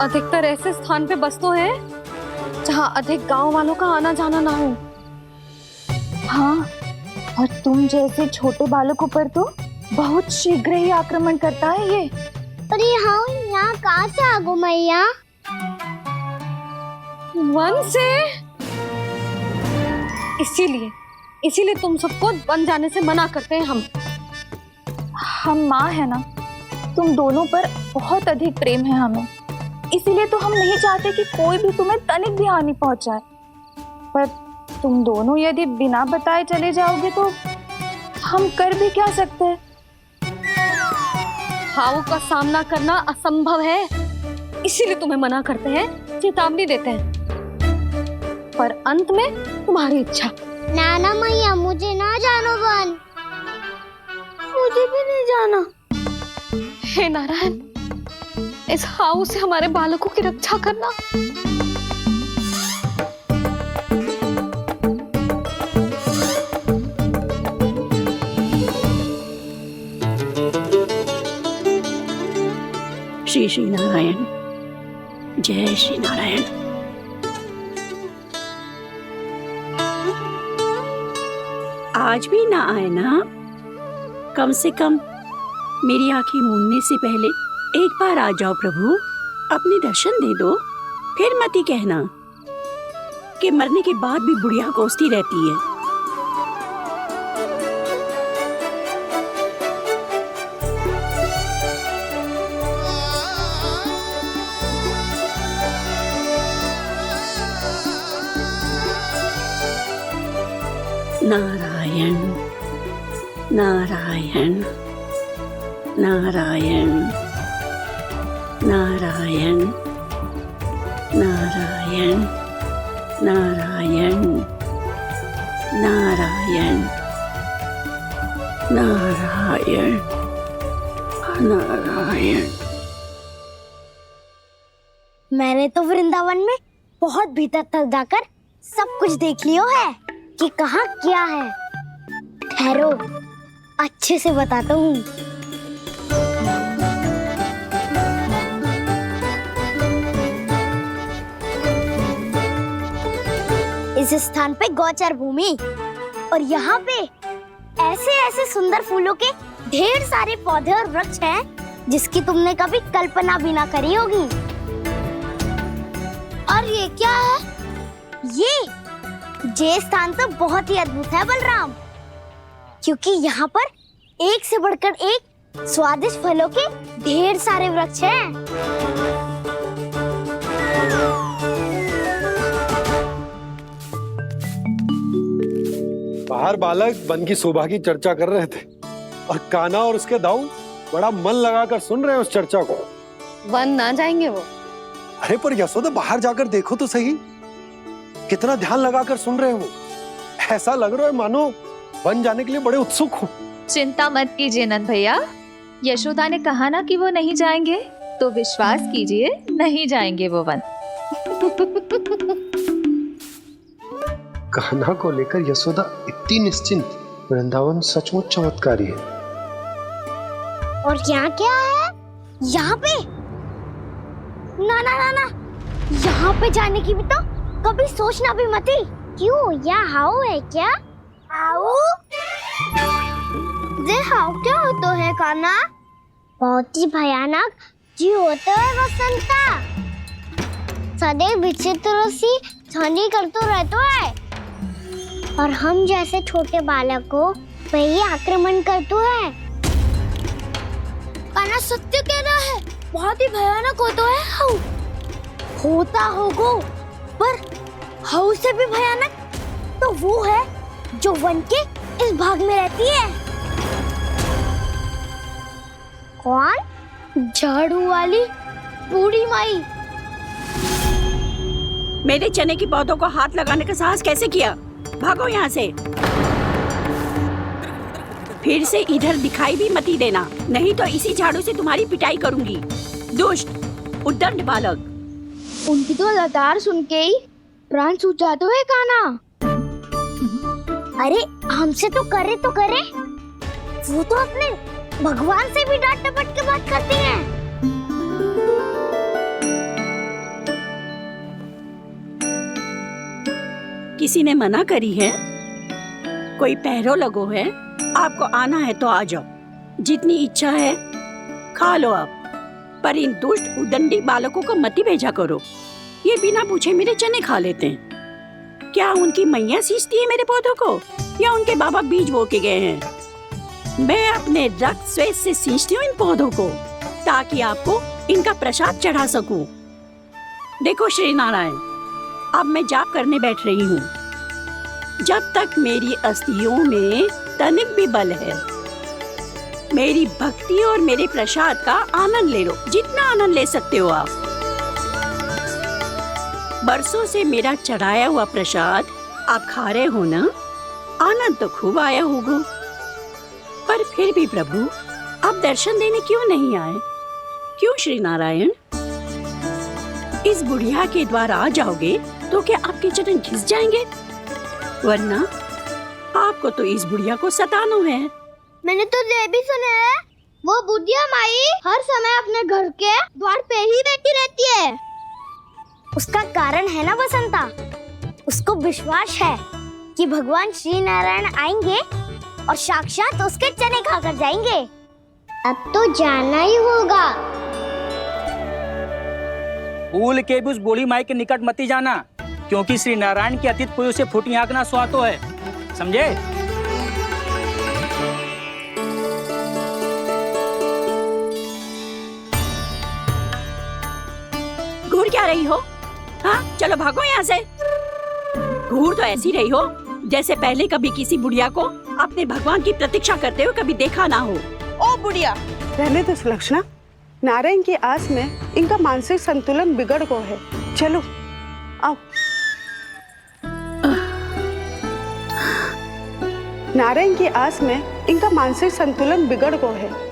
अधिकतर ऐसे स्थान पे बसते हैं जहाँ अधिक गांव वालों का आना जाना ना हो। हाँ, और तुम जैसे छोटे बालकों पर तो बहुत शीघ्र ही आक्रमण करता है ये। पर ये हाउ यहाँ कहाँ से आ गो मैया? वन से। इसीलिए तुम सबको वन जाने से मना करते हैं हम माँ है ना, तुम दोनों पर बहुत अधिक प्रेम है हमें। इसीलिए तो हम नहीं चाहते कि कोई भी तुम्हें तनिक भी हानि पहुंचाए। पर तुम दोनों यदि बिना बताए चले जाओगे तो हम कर भी क्या सकते हैं? हाउ का सामना करना असंभव है, इसीलिए तुम्हें मना करते हैं, चेतावनी देते हैं। पर अंत में तुम्हारी इच्छा। नाना मैया, मुझे ना जानो वन। मुझे भी नहीं जाना। हे नारायण, इस हाउ से हमारे बालकों की रक्षा करना। श्री श्री नारायण, जय श्री नारायण। आज भी ना आए ना? कम से कम मेरी आंखें मूंदने से पहले एक बार आ जाओ प्रभु, अपने दर्शन दे दो, फिर मत ही कहना। के मरने के बाद भी बुढ़िया कोसती रहती है। नारायण नारायण नारायण नारायण नारायण नारायण नारायण नारायण नारायण। मैंने तो वृंदावन में बहुत भीतर तक जाकर सब कुछ देख लियो है कि कहाँ क्या है। ठहरो, अच्छे से बताता हूँ। इस स्थान पे गौचर भूमि और यहाँ पे ऐसे ऐसे सुंदर फूलों के ढेर सारे पौधे और वृक्ष हैं जिसकी तुमने कभी कल्पना भी ना करी होगी। और ये क्या है? ये स्थान तो बहुत ही अद्भुत है बलराम, क्योंकि यहाँ पर एक से बढ़कर एक स्वादिष्ट फलों के ढेर सारे वृक्ष हैं। बाहर बालक वन की शोभा की चर्चा कर रहे थे और कान्हा और उसके दाऊ बड़ा मन लगाकर सुन रहे हैं उस चर्चा को। वन ना जाएंगे वो? अरे पर यशोदा, बाहर जाकर देखो तो सही, कितना ध्यान लगाकर सुन रहे हो। ऐसा लग रहा है मानो वन जाने के लिए बड़े उत्सुक हो। चिंता मत कीजिए नंद भैया, यशोदा ने कहा ना कि वो नहीं जाएंगे, तो विश्वास कीजिए नहीं जाएंगे वो वन। कान्हा को लेकर यशोदा इतनी निश्चिंत, वृंदावन सचमुच चमत्कारी है। और यहाँ क्या है? यहाँ पे ना ना ना ना, यहाँ पे जाने की भी तो कभी सोचना भी मत ही। क्यों, यहाँ हाउ है क्या? हाउ? ये हाउ क्या होता है कान्हा? बहुत ही भयानक जी होता है वसंता। सदैव विचित्र सी ध्वनि करते रहता है और हम जैसे छोटे बालक को वही आक्रमण करते है। कान्हा सत्य कह रहा है, बहुत ही भयानक होता है हाउ। होता होगा, पर हाउ से भी भयानक तो वो है जो वन के इस भाग में रहती है। कौन? झाड़ू वाली बूढ़ी माई। मेरे चने की पौधों को हाथ लगाने का साहस कैसे किया? भागो यहाँ से। फिर से इधर दिखाई भी मत ही देना, नहीं तो इसी झाड़ू से तुम्हारी पिटाई करूंगी। दुष्ट उद्दंड बालक। उनकी तो लतार सुन के ही प्राण सूझ जाते हुए कान्हा। अरे हमसे तो करे, वो तो अपने भगवान से भी डांट डपट के बात करती हैं। किसी ने मना करी है? कोई पहरो लगो है? आपको आना है तो आ जाओ, जितनी इच्छा है खा लो आप, पर इन दुष्ट उदंडी बालकों को मत ही भेजा करो। ये बिना पूछे मेरे चने खा लेते हैं। क्या उनकी मैया सींचती है मेरे पौधों को, या उनके बाबा बीज बो के गए हैं? मैं अपने रक्त स्वेद से सींचती हूँ इन पौधों को, ताकि आपको इनका प्रसाद चढ़ा सकूं। देखो श्री नारायण, अब मैं जाप करने बैठ रही हूँ। जब तक मेरी अस्थियों में तनिक भी बल है, मेरी भक्ति और मेरे प्रसाद का आनंद ले लो, जितना आनंद ले सकते हो आप। बरसों से मेरा चढ़ाया हुआ प्रसाद आप खा रहे हो ना, आनंद तो खूब आया होगा। पर फिर भी प्रभु, आप दर्शन देने क्यों नहीं आए? क्यों श्री नारायण? इस बुढ़िया के द्वार आ जाओगे तो क्या आपके चरण घिस जाएंगे? वरना आपको तो इस बुढ़िया को सताना है। मैंने तो ये भी सुना है, वो बुढ़िया माई हर समय अपने घर के द्वार पे ही बैठी रहती है। उसका कारण है ना बसंता, उसको विश्वास है कि भगवान श्री नारायण आएंगे और साक्षात उसके चने खाकर जाएंगे। अब तो जाना ही होगा। भूल के भी उस बूढ़ी माई के निकट मत ही जाना, क्योंकि श्री नारायण की अतीत पुरुष से फूटी हाँकना स्वातो है, समझे? घूर क्या रही हो? हाँ, चलो भागो यहाँ से। घूर तो ऐसी रही हो जैसे पहले कभी किसी बुढ़िया को अपने भगवान की प्रतीक्षा करते हुए कभी देखा ना हो। ओ बुढ़िया, रहने दो सुलक्षणा। नारायण की आस में इनका मानसिक संतुलन बिगड़ गया है। चलो आओ। नारायण की आस में इनका मानसिक संतुलन बिगड़ गया है।